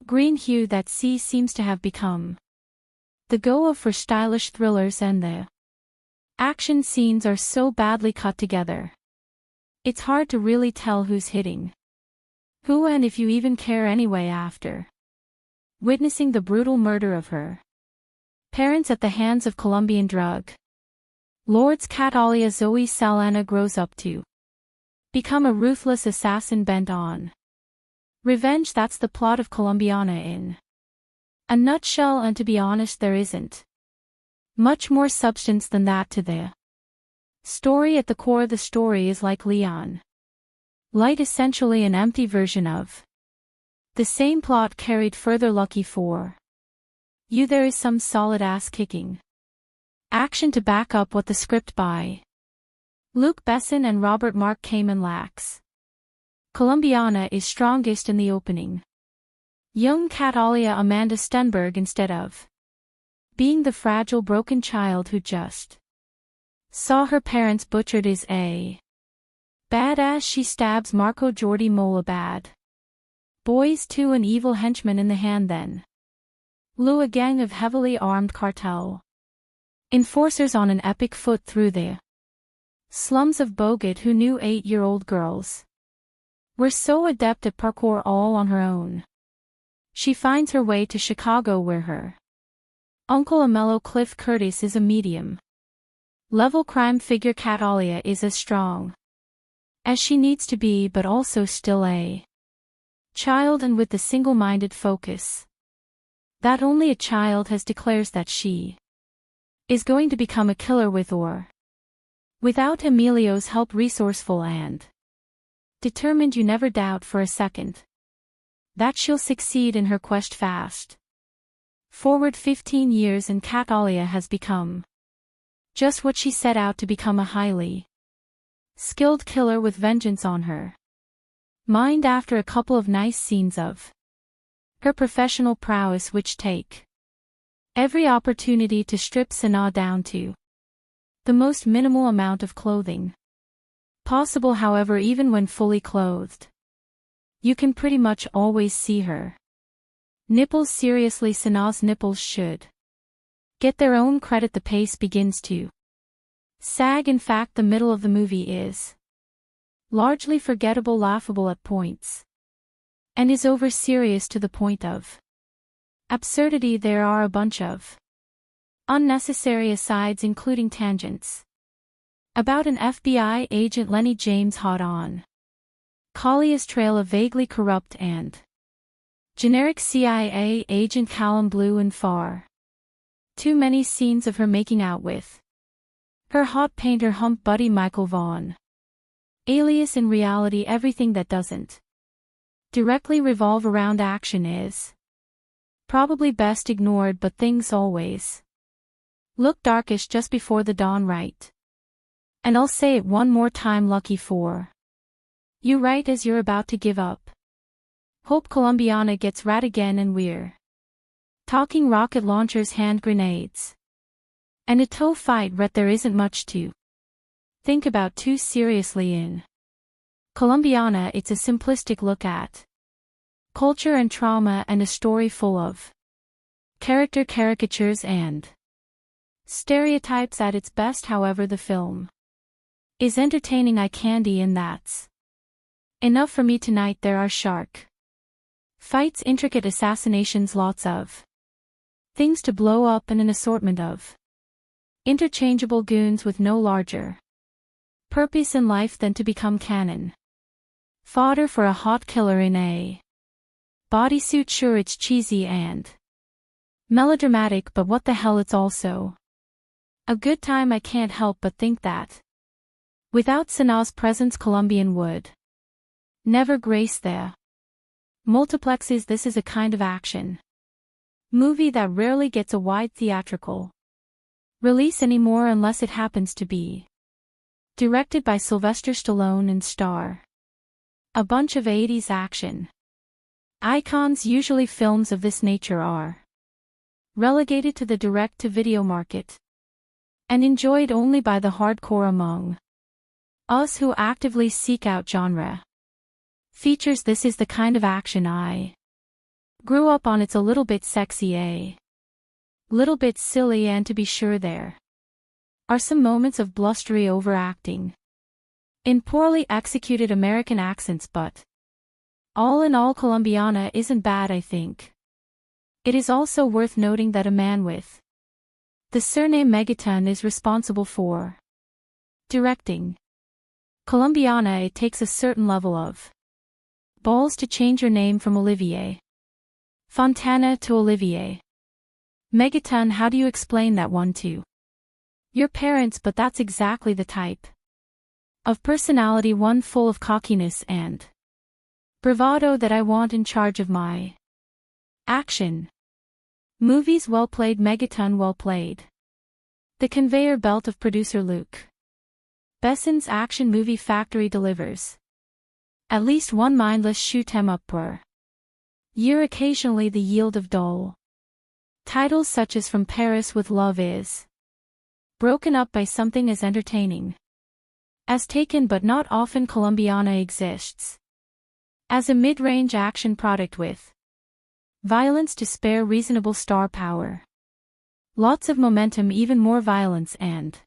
green hue that sea seems to have become the go-of for stylish thrillers, and the action scenes are so badly cut together it's hard to really tell who's hitting who, and if you even care anyway after witnessing the brutal murder of her parents at the hands of Colombian drug lords. Catalia Zoe Salana grows up to become a ruthless assassin bent on revenge. That's the plot of Colombiana in a nutshell, and to be honest, there isn't much more substance than that to the story. At the core, the story is like Leon Light, essentially an empty version of the same plot carried further. Lucky for you, there is some solid ass-kicking action to back up what the script by Luc Besson and Robert Mark Kamen lacks. Colombiana is strongest in the opening. Young Catalia Amanda Stenberg, instead of being the fragile broken child who just saw her parents butchered, is a badass. She stabs Marco Jordi Mola bad boys to an evil henchman in the hand, then Lou, a gang of heavily armed cartel enforcers on an epic foot through the slums of Bogot, who knew 8-year-old girls were so adept at parkour all on her own. She finds her way to Chicago, where her uncle, a mellow Cliff Curtis, is a medium level crime figure. Catalia is as strong as she needs to be, but also still a child, and with the single-minded focus that only a child has, declares that she is going to become a killer with or without Emilio's help. Resourceful and determined, you never doubt for a second that she'll succeed in her quest. Fast forward 15 years and Catalia has become just what she set out to become, a highly skilled killer with vengeance on her mind. After a couple of nice scenes of her professional prowess, which take every opportunity to strip Sanaa down to the most minimal amount of clothing possible. However, even when fully clothed, you can pretty much always see her nipples. Seriously, Sanaa's nipples should get their own credit. The pace begins to sag. In fact, the middle of the movie is largely forgettable, laughable at points, and is over-serious to the point of absurdity. There are a bunch of unnecessary asides, including tangents about an FBI agent Lenny James hot on Kalia's trail, a vaguely corrupt and generic CIA agent Callum Blue, and far Too many scenes of her making out with her hot painter hump buddy Michael Vaughn. Alias in reality everything that doesn't directly revolve around action is probably best ignored, but things always look darkish just before the dawn, right? And I'll say it one more time, lucky for you right as you're about to give up. Hope Colombiana gets rat again and we're talking rocket launchers, hand grenades, and a toe fight. Ret, there isn't much to think about too seriously in Colombiana. It's a simplistic look at culture and trauma and a story full of character caricatures and stereotypes at its best. However, the film is entertaining, eye candy, and that's enough for me tonight. There are shark fights, intricate assassinations, lots of things to blow up, and an assortment of interchangeable goons with no larger purpose in life than to become cannon fodder for a hot killer in a bodysuit. Sure, it's cheesy and melodramatic, but what the hell, it's also a good time. I can't help but think that without Sanaa's presence, Colombian would never grace the multiplexes. This is a kind of action movie that rarely gets a wide theatrical release anymore, unless it happens to be directed by Sylvester Stallone and star a bunch of 80s action icons. Usually films of this nature are relegated to the direct-to-video market and enjoyed only by the hardcore among us who actively seek out genre features. This is the kind of action I grew up on. It's a little bit sexy, a little bit silly, and to be sure there are some moments of blustery overacting in poorly executed American accents, but all in all, Colombiana isn't bad, I think. It is also worth noting that a man with the surname Megaton is responsible for directing Colombiana. It takes a certain level of balls to change your name from Olivier Fontana to Olivier Megaton. How do you explain that one to your parents? But that's exactly the type of personality, one full of cockiness and bravado, that I want in charge of my action movies. Well played, Megaton, well played. The conveyor belt of producer Luc Besson's action movie factory delivers at least one mindless shoot 'em up per year, occasionally the yield of dull titles such as From Paris with Love is broken up by something as entertaining as Taken, but not often. Colombiana exists as a mid-range action product with violence to spare, reasonable star power, lots of momentum, even more violence, and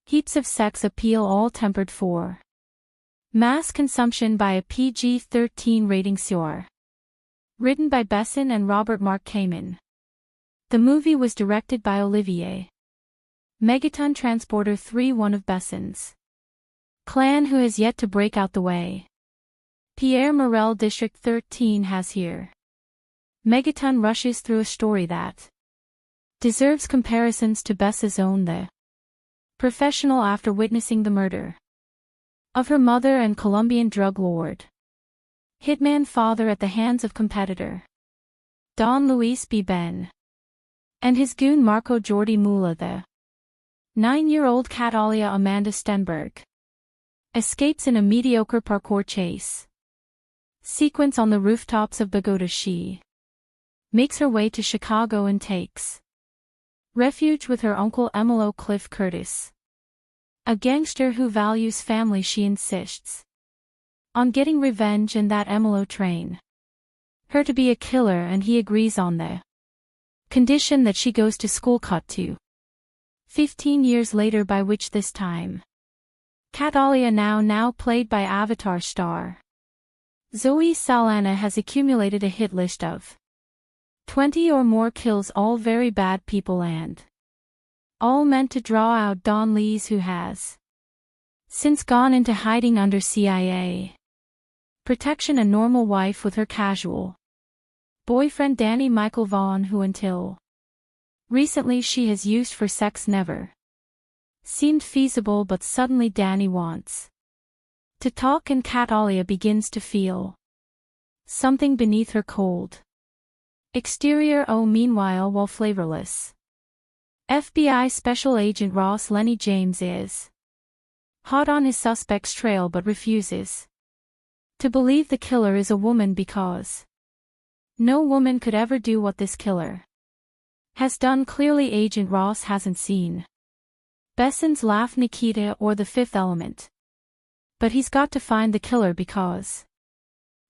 heaps of sex appeal, all tempered for mass consumption by a PG-13 rating. Sure. Written by Besson and Robert Mark Kamen. The movie was directed by Olivier Megaton Transporter 3, one of Besson's clan who has yet to break out the way Pierre Morel District 13 has here. Megaton rushes through a story that deserves comparisons to Besson's own The Professional. After witnessing the murder of her mother and Colombian drug lord hitman father at the hands of competitor Don Luis B. Ben and his goon Marco Jordi Mula, the 9-year-old Catalia Amanda Stenberg escapes in a mediocre parkour chase sequence on the rooftops of Bogota. She makes her way to Chicago and takes refuge with her uncle Emilio Cliff Curtis, a gangster who values family. She insists on getting revenge, and that Emilio train her to be a killer, and he agrees on the condition that she goes to school. Cut to 15 years later, by which this time Catalia, now played by Avatar star Zoe Saldana, has accumulated a hit list of 20 or more kills, all very bad people and all meant to draw out Don Lees, who has since gone into hiding under CIA protection, a normal wife with her casual boyfriend Danny Michael Vaughn, who until Recently she has used for sex never seemed feasible, but suddenly Danny wants to talk and Catalia begins to feel something beneath her cold exterior. Meanwhile, while flavorless, FBI Special Agent Ross Lenny James is hot on his suspect's trail but refuses to believe the killer is a woman because no woman could ever do what this killer has done. Clearly Agent Ross hasn't seen Besson's Laugh, Nikita, or The Fifth Element. But he's got to find the killer because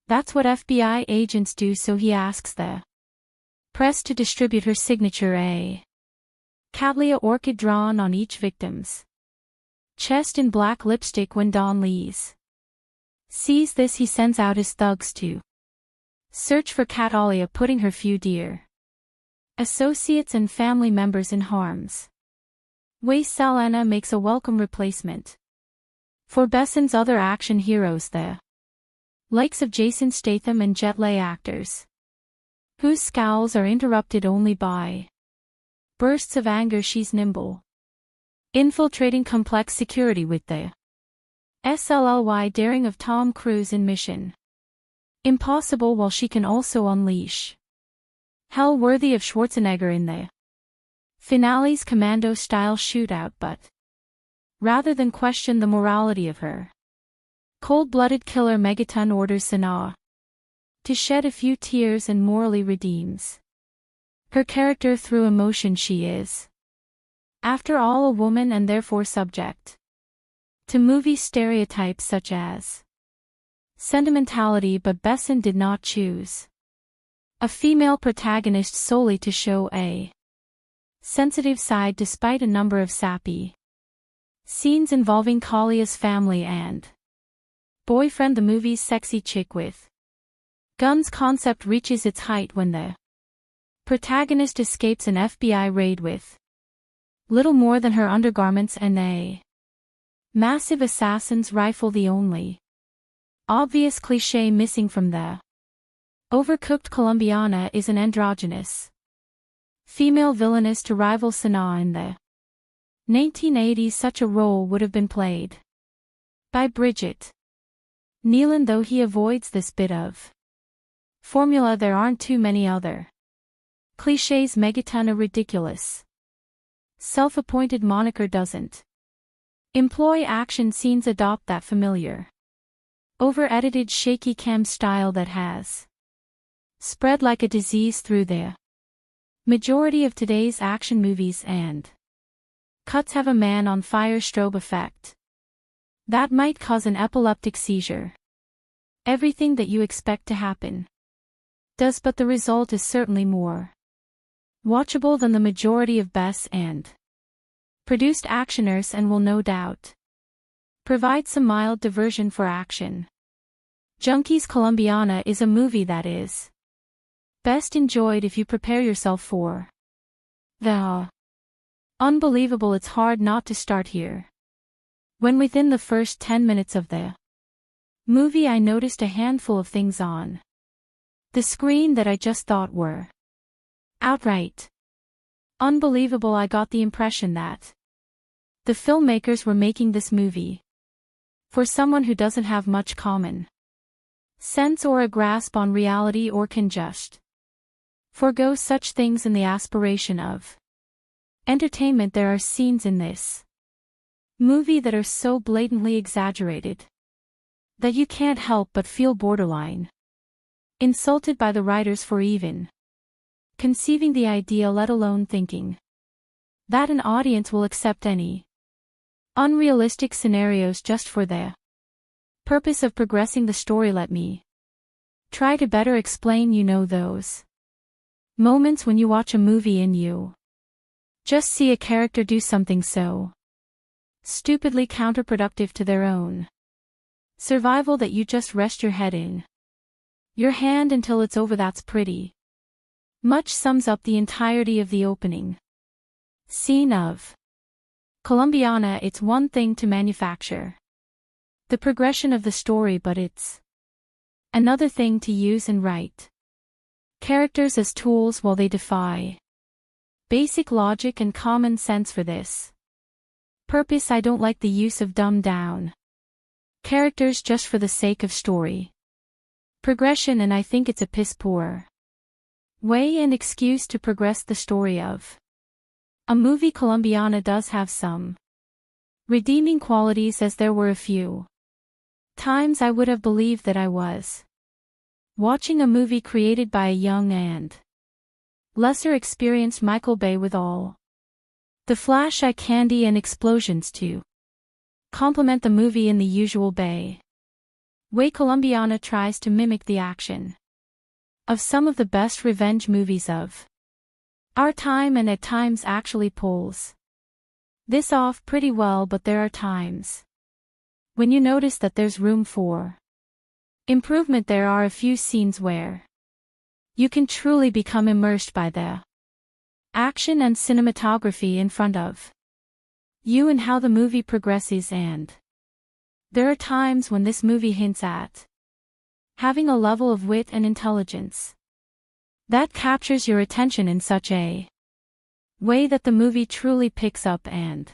that's what FBI agents do, so he asks the press to distribute her signature, a Cattleya orchid drawn on each victim's chest in black lipstick. When Don Lees sees this, he sends out his thugs to search for Catalia, putting her few dear associates and family members in harm's way. Selena makes a welcome replacement for Besson's other action heroes, the likes of Jason Statham and Jet Li actors, whose scowls are interrupted only by bursts of anger. She's nimble, infiltrating complex security with the SLLY daring of Tom Cruise in Mission Impossible, while she can also unleash hell worthy of Schwarzenegger in the finale's commando-style shootout. But rather than question the morality of her cold-blooded killer, Megaton orders Sanaa to shed a few tears and morally redeems her character through emotion. She is, after all, a woman and therefore subject to movie stereotypes such as sentimentality, but Besson did not choose a female protagonist solely to show a sensitive side, despite a number of sappy scenes involving Kalia's family and boyfriend. The movie's sexy chick with guns concept reaches its height when the protagonist escapes an FBI raid with little more than her undergarments and a massive assassin's rifle, the only obvious cliché missing from the overcooked Colombiana is an androgynous female villainess to rival Sanaa in the 1980s. Such a role would have been played by Bridget Nealon, though he avoids this bit of formula. There aren't too many other clichés. Megaton, a ridiculous self-appointed moniker, doesn't employ action scenes, adopt that familiar over-edited shaky cam style that has spread like a disease through the majority of today's action movies, and cuts have a man on fire strobe effect that might cause an epileptic seizure. Everything that you expect to happen does, but the result is certainly more watchable than the majority of best and produced actioners, and will no doubt provide some mild diversion for action junkies. Colombiana is a movie that is best enjoyed if you prepare yourself for the unbelievable. It's hard not to start here. When within the first 10 minutes of the movie I noticed a handful of things on the screen that I just thought were outright unbelievable. I got the impression that the filmmakers were making this movie for someone who doesn't have much common sense or a grasp on reality, or can just forgo such things in the aspiration of entertainment. There are scenes in this movie that are so blatantly exaggerated that you can't help but feel borderline insulted by the writers for even conceiving the idea, let alone thinking that an audience will accept any unrealistic scenarios just for the purpose of progressing the story. Let me try to better explain. You know those moments when you watch a movie and you just see a character do something so stupidly counterproductive to their own survival that you just rest your head in your hand until it's over. That's pretty much sums up the entirety of the opening scene of Colombiana. It's one thing to manufacture the progression of the story, but it's another thing to use and write characters as tools while they defy Basic logic and common sense for this. Purpose. I don't like the use of dumbed down characters just for the sake of story progression, and I think it's a piss poor way and excuse to progress the story of a movie. Colombiana does have some redeeming qualities, as there were a few times I would have believed that I was watching a movie created by a young and lesser experienced Michael Bay, with all the flash, eye candy and explosions to complement the movie in the usual Bay way. Colombiana tries to mimic the action of some of the best revenge movies of our time, and at times actually pulls this off pretty well, but there are times when you notice that there's room for improvement. There are a few scenes where you can truly become immersed by the action and cinematography in front of you and how the movie progresses, and there are times when this movie hints at having a level of wit and intelligence that captures your attention in such a way that the movie truly picks up and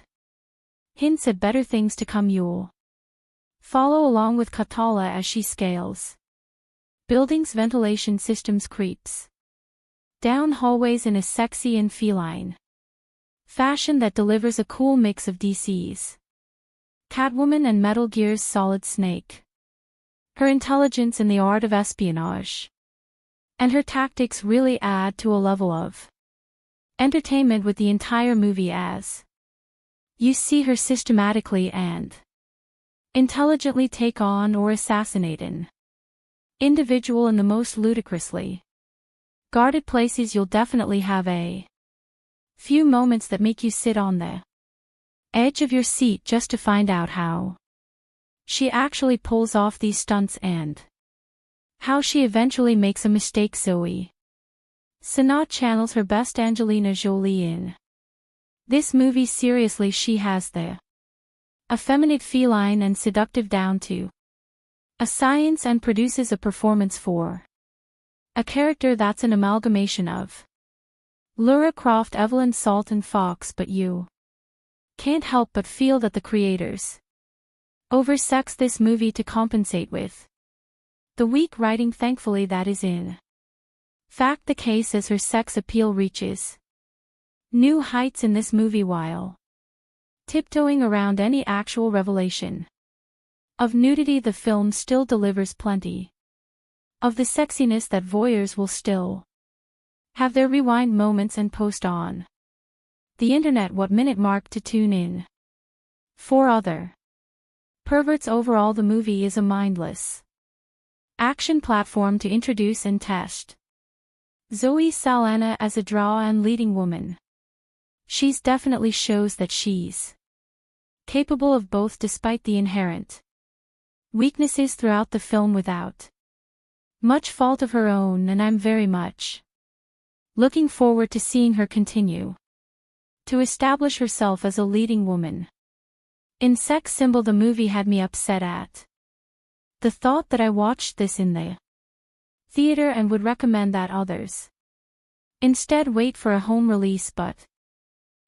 hints at better things to come. You'll follow along with Katala as she scales buildings, ventilation systems, creeps down hallways in a sexy and feline fashion that delivers a cool mix of DC's Catwoman and Metal Gear's Solid Snake. Her intelligence in the art of espionage and her tactics really add to a level of entertainment with the entire movie, as you see her systematically and intelligently take on or assassinate an individual in the most ludicrously guarded places. You'll definitely have a few moments that make you sit on the edge of your seat just to find out how she actually pulls off these stunts and how she eventually makes a mistake. Zoe Sinat channels her best Angelina Jolie in this movie. Seriously, she has the effeminate, feline and seductive down to a science, and produces a performance for a character that's an amalgamation of Lara Croft, Evelyn Salton Fox, but you can't help but feel that the creators oversex this movie to compensate with the weak writing. Thankfully, that is in fact the case, as her sex appeal reaches new heights in this movie while tiptoeing around any actual revelation of nudity. The film still delivers plenty of the sexiness that voyeurs will still have their rewind moments and post on the internet what minute mark to tune in for other perverts. Overall, the movie is a mindless action platform to introduce and test Zoe Saldana as a draw and leading woman. She's definitely shows that she's capable of both, despite the inherent weaknesses throughout the film without much fault of her own, and I'm very much looking forward to seeing her continue to establish herself as a leading woman in Sex Symbol. The movie had me upset at the thought that I watched this in the theater and would recommend that others instead wait for a home release, but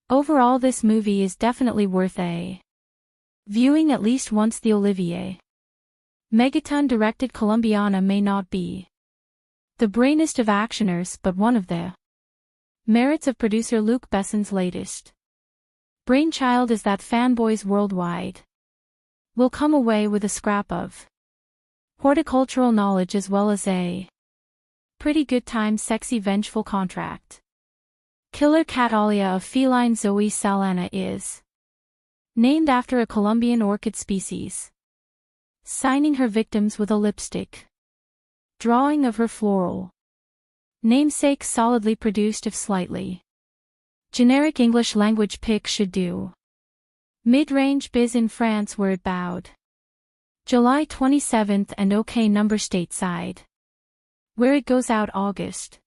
overall this movie is definitely worth a viewing at least once. The Olivier Megaton directed Colombiana may not be the brainiest of actioners, but one of the merits of producer Luc Besson's latest brainchild is that fanboys worldwide will come away with a scrap of horticultural knowledge as well as a pretty good time. Sexy vengeful contract killer Catalia of feline Zoe Saldana is named after a Colombian orchid species, signing her victims with a lipstick drawing of her floral namesake, solidly produced if slightly generic English language pick should do. Mid-range biz in France where it bowed July 27th and OK number stateside where it goes out August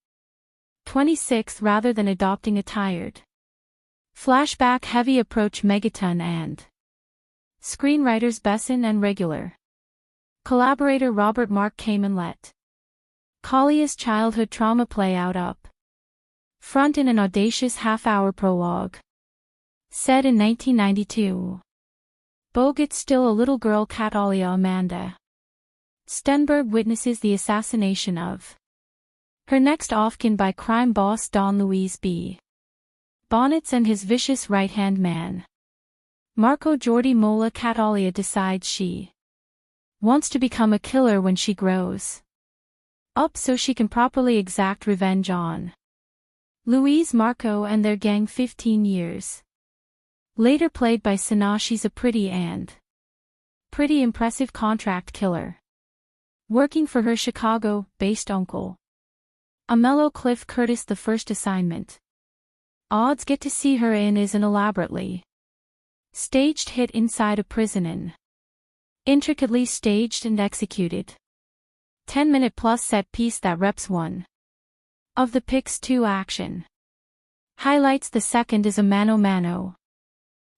26th, rather than adopting a tired flashback heavy approach. Megaton and screenwriters Besson and regular collaborator Robert Mark Kamen let Kalia's childhood trauma play out up Front in an audacious half-hour prologue. Said in 1992. Bogut's still a little girl Cattalia Amanda Stenberg witnesses the assassination of her next of kin by crime boss Don Luis B. Bonnets and his vicious right-hand man. Marco Jordi Mola. Cattalia decides she wants to become a killer when she grows up so she can properly exact revenge on Luis, Marco and their gang. 15 years later, played by Sanaa, she's a pretty impressive contract killer working for her Chicago-based uncle, a mellow Cliff Curtis. The first assignment odds get to see her in is an elaborately staged hit inside a prison, an intricately staged and executed 10-minute plus set piece that reps one of the pic's two action highlights. The second is a mano-mano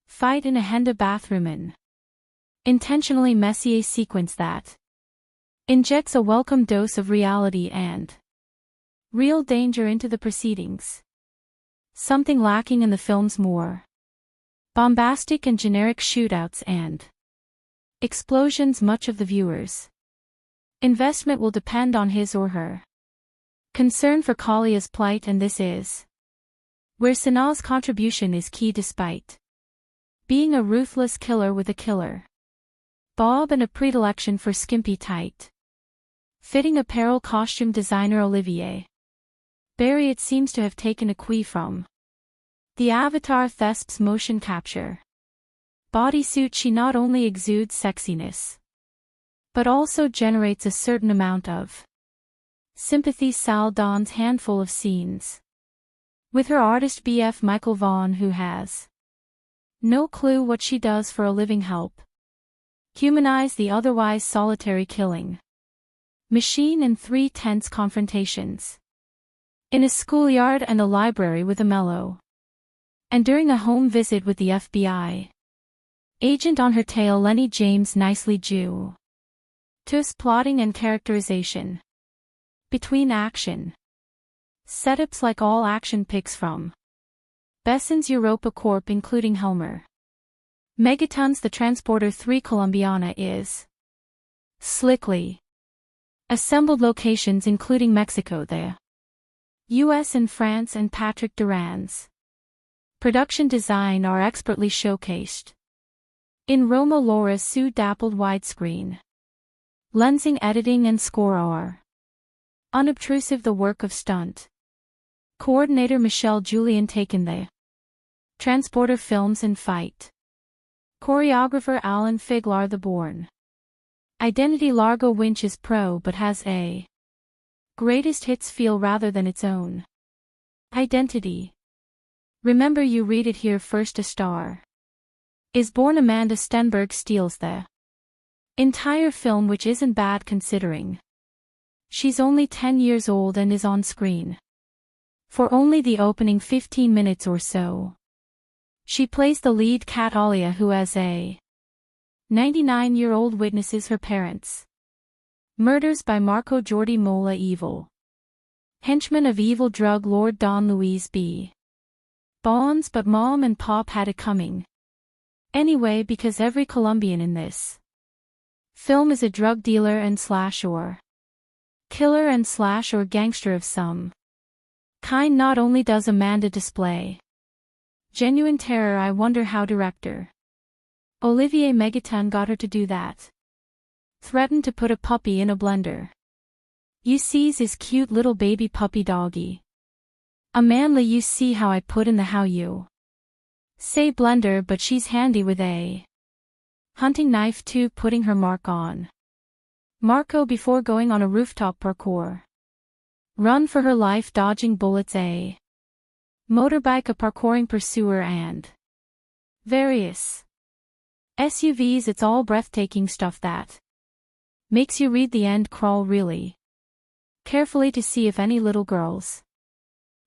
fight in a Henda bathroom, an intentionally messy sequence that injects a welcome dose of reality and real danger into the proceedings, something lacking in the film's more bombastic and generic shootouts and explosions. Much of the viewer's investment will depend on his or her concern for Kalia's plight, and this is where Sanaa's contribution is key. Despite being a ruthless killer with a killer bob and a predilection for skimpy tight fitting apparel, costume designer Olivier Barry it seems to have taken a cue from the Avatar Thesp's motion capture bodysuit. She not only exudes sexiness but also generates a certain amount of sympathy. Sal dons handful of scenes with her artist BF Michael Vaughn, who has no clue what she does for a living, help humanize the otherwise solitary killing machine in 3 tense confrontations in a schoolyard and a library with a mellow, and during a home visit with the FBI agent on her tail. Lenny James nicely drew to plotting and characterization between action setups like all action picks from Besson's Europa Corp, including Helmer Megaton's The Transporter 3. Colombiana is slickly assembled locations including Mexico, the US and France, and Patrick Duran's production design are expertly showcased in Roma. Laura Sue dappled widescreen lensing, editing and score are unobtrusive. The work of stunt coordinator Michelle Julian taken the Transporter films and fight choreographer Alan Figlar. The Bourne Identity Largo Winch is pro but has a greatest hits feel rather than its own identity. Remember You Read It Here first. A Star is Born. Amanda Stenberg steals the entire film, which isn't bad considering she's only 10 years old and is on screen for only the opening 15 minutes or so. She plays the lead, Cattalia, who as a 99-year-old witnesses her parents' murders by Marco Jordi Mola, evil henchman of evil drug lord Don Luis B. Bonds. But Mom and Pop had it coming anyway, because every Colombian in this film is a drug dealer and slash or killer and slash or gangster of some kind. Not only does Amanda display genuine terror, I wonder how director Olivier Megaton got her to do that. Threatened to put a puppy in a blender. You sees his cute little baby puppy doggy. Amanda, you see how I put in the how you say blender, but she's handy with a hunting knife too, putting her mark on Marco before going on a rooftop parkour run for her life, dodging bullets, a motorbike, a parkouring pursuer, and various SUVs. It's all breathtaking stuff that makes you read the end crawl really carefully to see if any little girls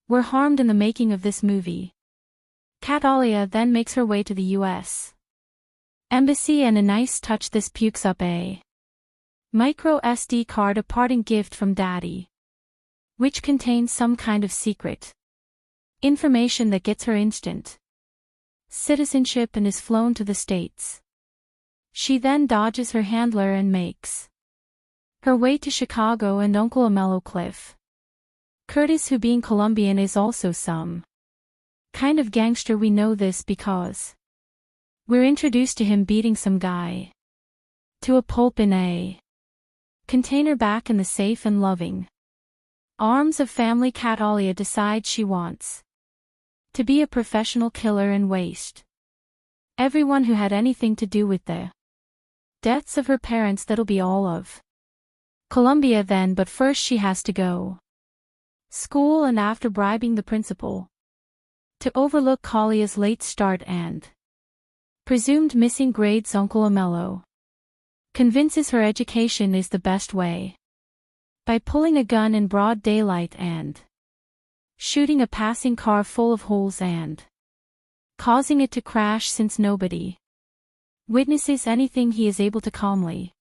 were harmed in the making of this movie. Cattalia then makes her way to the U.S. Embassy, and a nice touch, this pukes up a micro SD card, a parting gift from Daddy, which contains some kind of secret Information that gets her instant citizenship and is flown to the States. She then dodges her handler and makes her way to Chicago and Uncle Amello Cliff Curtis, who being Colombian is also some kind of gangster. We know this because we're introduced to him beating some guy to a pulp in a container back in the safe and loving arms of family. Catalia decides she wants to be a professional killer and waste everyone who had anything to do with the deaths of her parents. That'll be all of Colombia then, but first she has to go school, and after bribing the principal to overlook Kalia's late start and presumed missing grades, Uncle Amello convinces her education is the best way by pulling a gun in broad daylight and shooting a passing car full of holes and causing it to crash. Since nobody witnesses anything, he is able to calmly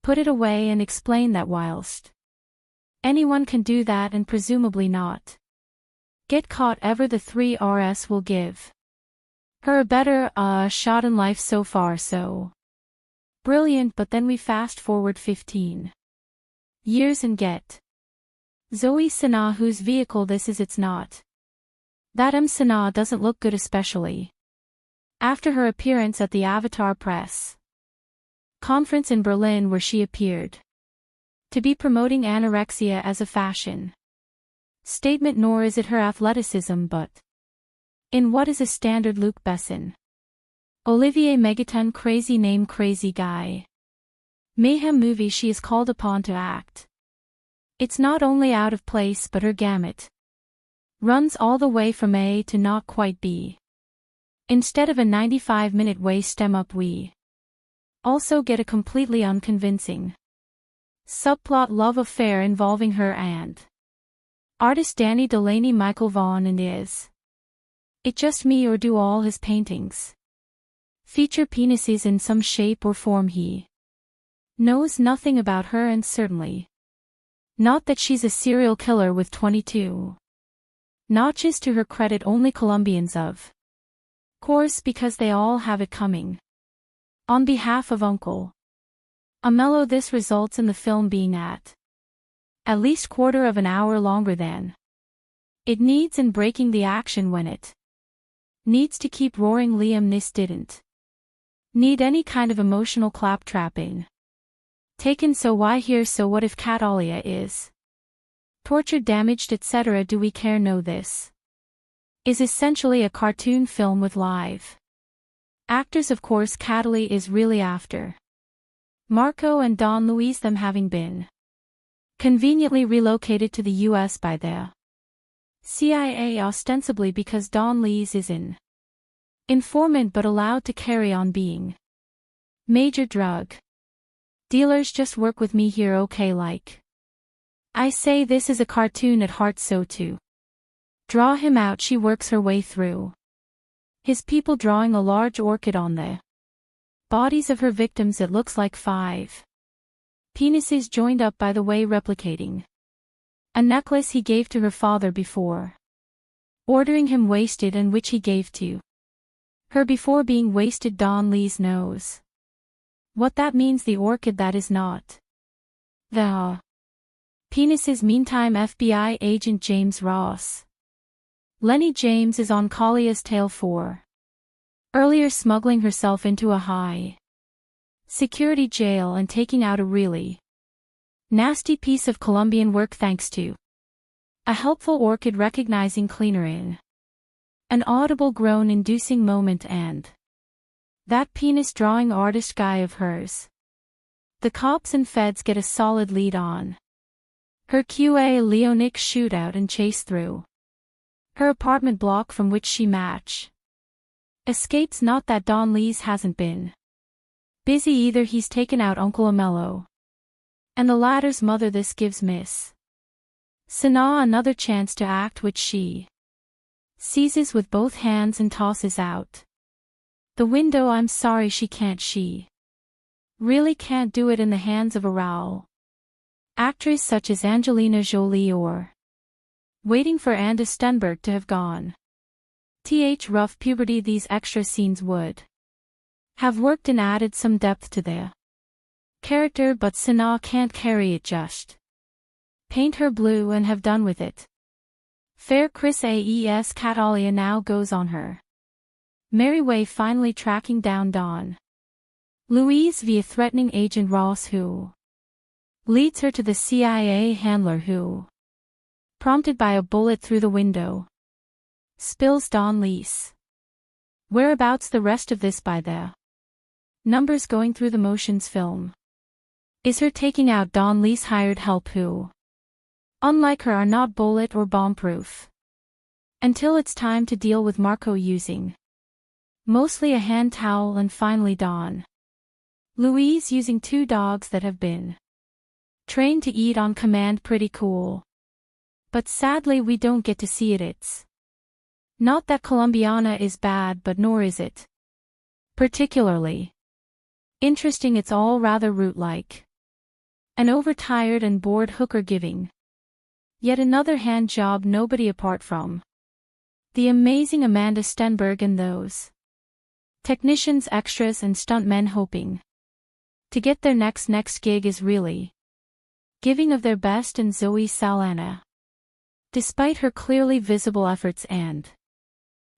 put it away and explain that whilst anyone can do that and presumably not get caught ever, the 3RS will give her a better shot in life. So far so brilliant, but then we fast forward 15 years and get Zoe Sana, whose vehicle this is. It's not that Sana doesn't look good, especially after her appearance at the Avatar press conference in Berlin, where she appeared to be promoting anorexia as a fashion statement. Nor is it her athleticism, but in what is a standard Luc Besson Olivier Megaton crazy name crazy guy mayhem movie she is called upon to act. It's not only out of place, but her gamut runs all the way from A to not quite B. Instead of a 95-minute waste up, we also get a completely unconvincing subplot love affair involving her and artist Danny Delaney Michael Vaughan. And is it just me, or do all his paintings feature penises in some shape or form? He knows nothing about her, and certainly not that she's a serial killer with 22 notches to her credit. Only Colombians, of course, because they all have it coming. On behalf of Uncle Amello, this results in the film being at least quarter of an hour longer than it needs, and breaking the action when it needs to keep roaring. Liam Neeson didn't need any kind of emotional claptrapping taken, so why here? So what if Catalia is tortured, damaged, etc.? Do we care? No, this is essentially a cartoon film with live actors. Of course, Catalia is really after Marco and Don Luis, them having been conveniently relocated to the US by the CIA, ostensibly because Don Luis is an informant but allowed to carry on being major drug dealers. Just work with me here, okay? Like I say, this is a cartoon at heart, so to draw him out, she works her way through his people, drawing a large orchid on the bodies of her victims. It looks like 5 penises joined up, by the way, replicating a necklace he gave to her father before ordering him wasted, and which he gave to her before being wasted. Don Luis knows what that means. The orchid, that is not the penises. Meantime, FBI agent James Ross Lenny James is on Kalia's tail for earlier smuggling herself into a high security jail and taking out a really nasty piece of Colombian work, thanks to a helpful orchid recognizing cleaner in an audible groan-inducing moment, and that penis drawing artist guy of hers. The cops and feds get a solid lead on her QA Leonic shootout and chase through her apartment block, from which she escapes. Not that Don Luis hasn't been busy either. He's taken out Uncle Amello and the latter's mother. This gives Miss Sana another chance to act, which she seizes with both hands and tosses out the window. I'm sorry, she can't. She really can't do it in the hands of a Raoul actress such as Angelina Jolie or waiting for Andy Stenberg to have gone. Rough puberty. These extra scenes would have worked and added some depth to the character, but Sanaa can't carry it. Just paint her blue and have done with it. Fair Chris Aes Catalia now goes on her merry way, finally tracking down Dawn Louise via threatening Agent Ross, who leads her to the CIA handler who, prompted by a bullet through the window, spills Dawn Lee's whereabouts. The rest of this by the numbers going through the motions film is her taking out Dawn Lee's hired help who, unlike her, are not bullet or bomb-proof, until it's time to deal with Marco using mostly a hand towel, and finally Dawn Louise using 2 dogs that have been trained to eat on command. Pretty cool. But sadly we don't get to see it. It's not that Colombiana is bad, but nor is it particularly interesting. It's all rather root-like. An overtired and bored hooker giving yet another hand job nobody apart from the amazing Amanda Stenberg and those technicians, extras and stuntmen hoping to get their next gig is really giving of their best. And Zoe Saldana, despite her clearly visible efforts and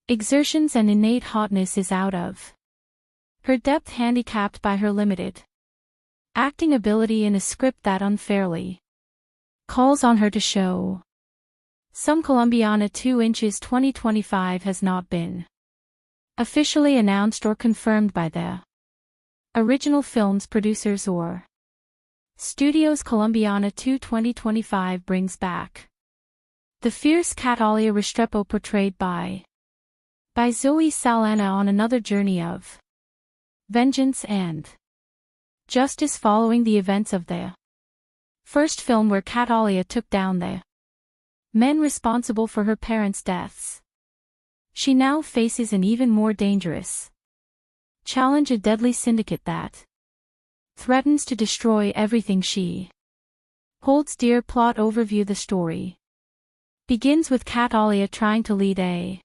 exertions and innate hotness, is out of her depth, handicapped by her limited acting ability in a script that unfairly calls on her to show some Colombiana. 2 Inches 2025 has not been officially announced or confirmed by the original film's producers or studios. Colombiana 2 2025 brings back the fierce Catalia Restrepo, portrayed by Zoe Saldana, on another journey of vengeance and justice following the events of the first film, where Catalia took down the men responsible for her parents' deaths. She now faces an even more dangerous challenge, a deadly syndicate that threatens to destroy everything she holds dear. Plot overview. The story begins with Catalia trying to lead a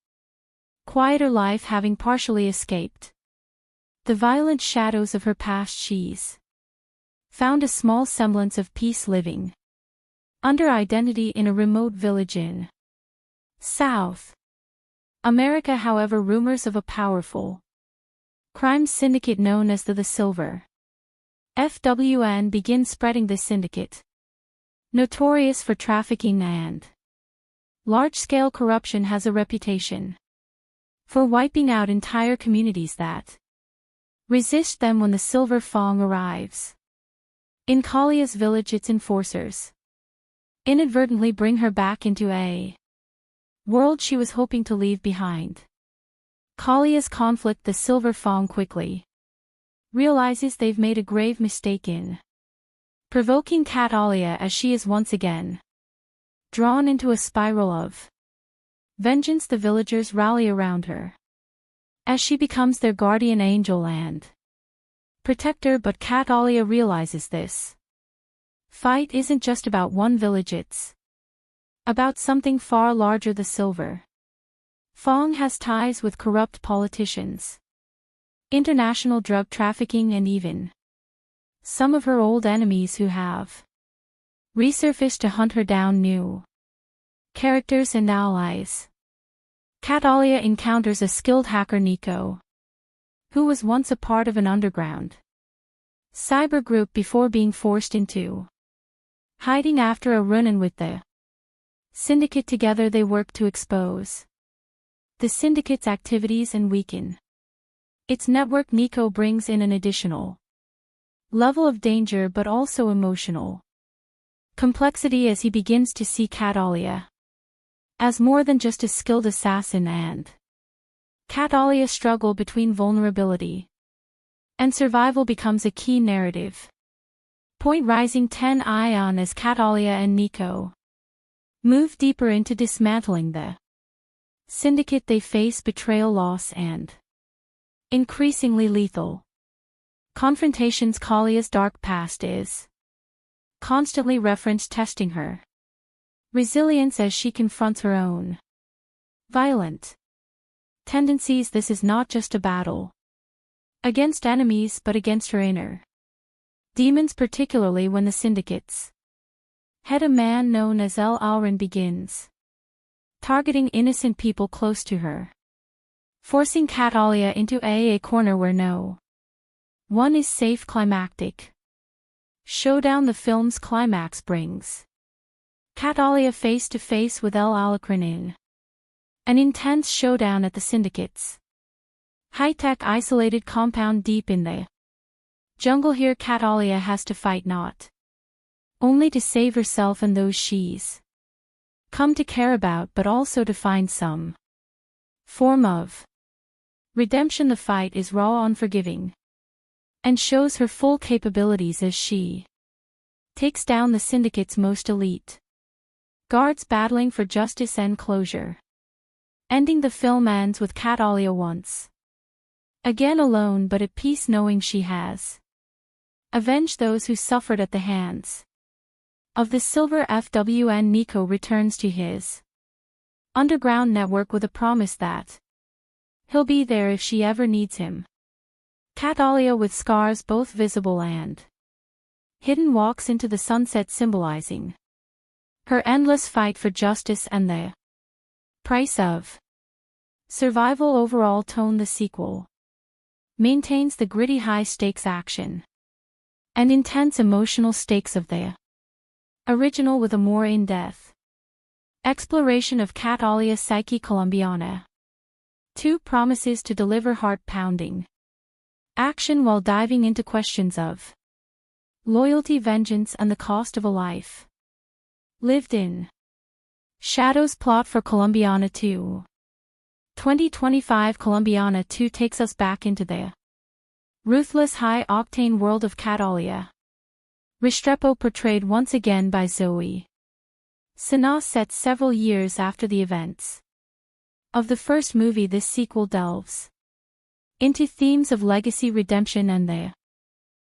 quieter life, having partially escaped the violent shadows of her past. She's found a small semblance of peace, living under identity in a remote village in South America. However, rumors of a powerful crime syndicate known as the Silver FWN begin spreading. The syndicate, notorious for trafficking and large-scale corruption, has a reputation for wiping out entire communities that resist them. When the Silver Fang arrives in Kalia's village, its enforcers inadvertently bring her back into a world she was hoping to leave behind. Kalia's conflict. The Silver Fang quickly realizes they've made a grave mistake in provoking Catalia, as she is once again drawn into a spiral of vengeance. The villagers rally around her as she becomes their guardian angel and protector, but Catalia realizes this fight isn't just about one village, it's about something far larger. The Silver Fang has ties with corrupt politicians, international drug trafficking, and even some of her old enemies who have resurfaced to hunt her down. New characters and allies. Catalia encounters a skilled hacker, Nico, who was once a part of an underground cyber group before being forced into hiding after a run-in with the syndicate. Together they work to expose the syndicate's activities and weaken its network. Nico brings in an additional level of danger, but also emotional complexity, as he begins to see Catalia as more than just a skilled assassin, and Catalia's struggle between vulnerability and survival becomes a key narrative point. Rising 10 Ion as Catalia and Nico move deeper into dismantling the syndicate. They face betrayal, loss, and increasingly lethal confrontations. Kalia's dark past is constantly referenced, testing her Resilience as she confronts her own violent tendencies. This is not just a battle against enemies but against her inner demons, particularly when the syndicate's head, a man known as El Alrin, begins targeting innocent people close to her, forcing Catalia into a corner where no one is safe. Climactic showdown. The film's climax brings Catalia face to face with El Alacrin in an intense showdown at the syndicate's high-tech isolated compound deep in the jungle. Here Catalia has to fight not only to save herself and those she's come to care about, but also to find some form of redemption. The fight is raw, unforgiving, and shows her full capabilities as she takes down the syndicate's most elite guards, battling for justice and closure. Ending, the film ends with Catalia once again alone but at peace, knowing she has avenged those who suffered at the hands of the Silver FWN. Nico returns to his underground network with a promise that he'll be there if she ever needs him. Catalia, with scars both visible and hidden, walks into the sunset, symbolizing her endless fight for justice and the price of survival. Overall tone. The sequel maintains the gritty high-stakes action and intense emotional stakes of the original, with a more in-depth exploration of Catalia's psyche. Colombiana 2 promises to deliver heart-pounding action while diving into questions of loyalty, vengeance, and the cost of a life lived in shadows. Plot for Colombiana 2. 2025. Colombiana 2 takes us back into the ruthless, high-octane world of Catalia Restrepo, portrayed once again by Zoe Sina, set several years after the events of the first movie. This sequel delves into themes of legacy, redemption, and the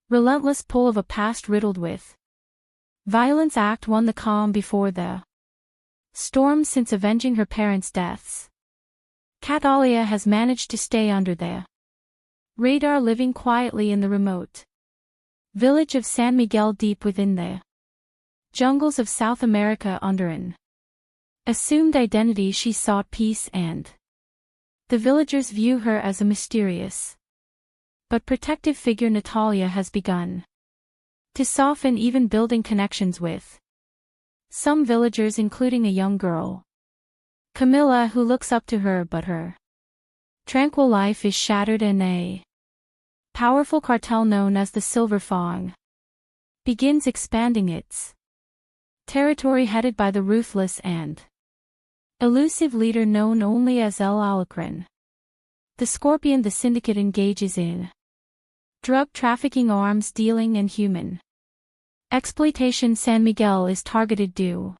relentless pull of a past riddled with violence. Act 1. The calm before the storm. Since avenging her parents' deaths, Catalia has managed to stay under the radar, living quietly in the remote village of San Miguel, deep within the jungles of South America. Under an assumed identity, she sought peace, and the villagers view her as a mysterious but protective figure. Natalia has begun to soften, even building connections with some villagers, including a young girl, Camilla, who looks up to her, but her tranquil life is shattered, and a powerful cartel known as the Silver Fang begins expanding its territory, headed by the ruthless and elusive leader known only as El Alacrin. The Scorpion. The syndicate engages in drug trafficking, arms dealing, and human exploitation. San Miguel is targeted due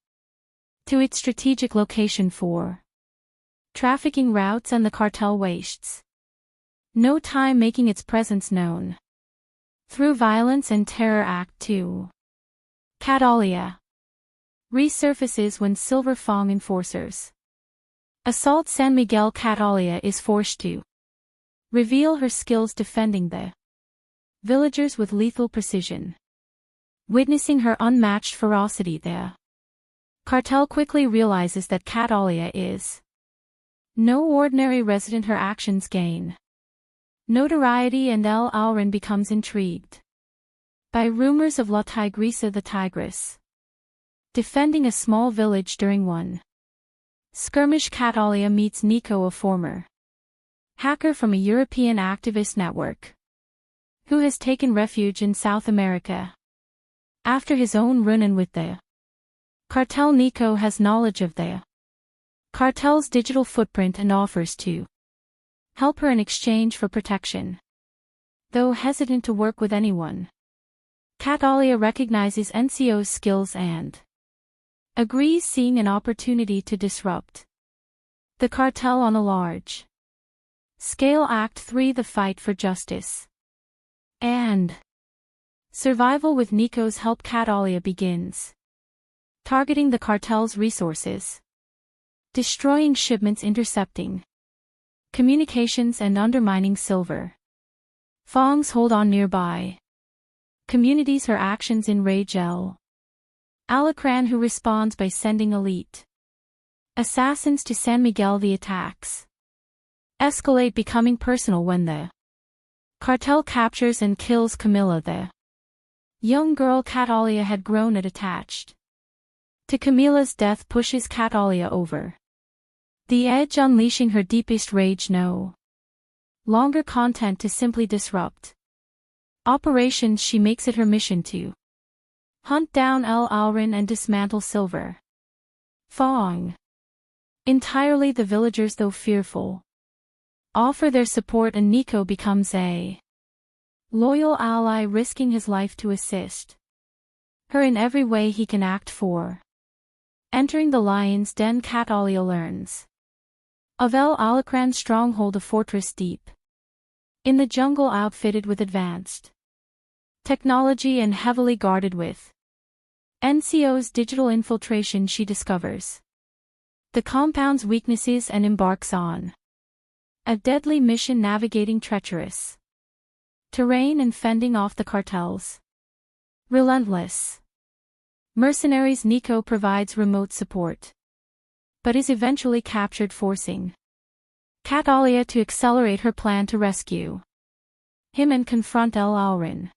to its strategic location for trafficking routes, and the cartel wastes no time making its presence known through violence and terror. Act 2. Catalia resurfaces when Silver Fang enforcers assault San Miguel. Catalia is forced to reveal her skills defending the villagers with lethal precision. Witnessing her unmatched ferocity, the cartel quickly realizes that Catalia is no ordinary resident. Her actions gain notoriety, and El Alrin becomes intrigued by rumors of La Tigresa, the Tigress, defending a small village. During one skirmish, Catalia meets Nico, a former hacker from a European activist network who has taken refuge in South America after his own run-in with the cartel. Nico has knowledge of the cartel's digital footprint and offers to help her in exchange for protection. Though hesitant to work with anyone, Catalia recognizes NCO's skills and agrees, seeing an opportunity to disrupt the cartel on a large scale. Act 3. The fight for justice and survival. With Nico's help, Catalia begins targeting the cartel's resources, destroying shipments, intercepting communications and undermining silver. Fong's hold on nearby communities. Her actions enrage El Alacran, who responds by sending elite assassins to San Miguel. The attacks escalate, becoming personal when the cartel captures and kills Camila. The young girl Catalia had grown attached to Camila's death, pushes Catalia over the edge, unleashing her deepest rage. No longer content to simply disrupt operations, she makes it her mission to hunt down El Alacran and dismantle Silver Fong entirely. The villagers, though fearful, offer their support, and Nico becomes a loyal ally, risking his life to assist her in every way he can act for. Entering the lion's den, Catalia learns of El Alacran's stronghold, a fortress deep in the jungle, outfitted with advanced technology and heavily guarded with NCO's digital infiltration. She discovers the compound's weaknesses and embarks on a deadly mission, navigating treacherous terrain and fending off the cartel's relentless mercenaries. Nico provides remote support, but is eventually captured, forcing Catalia to accelerate her plan to rescue him and confront El Alacran.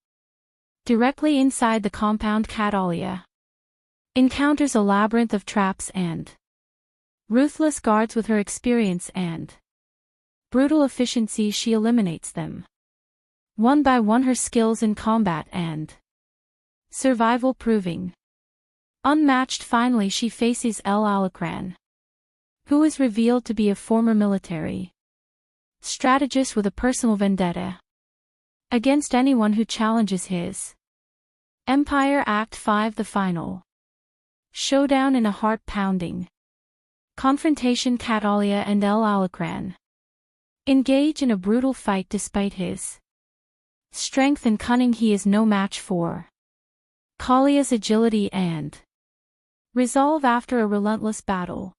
Directly inside the compound, Catalia encounters a labyrinth of traps and ruthless guards. With her experience and brutal efficiency, she eliminates them one by one, her skills in combat and survival proving unmatched. Finally, she faces El Alacran, who is revealed to be a former military strategist with a personal vendetta against anyone who challenges his empire. Act 5, the final showdown. In a heart-pounding confrontation, Catalia and El Alacran engage in a brutal fight. Despite his strength and cunning, he is no match for Calia's agility and resolve. After a relentless battle,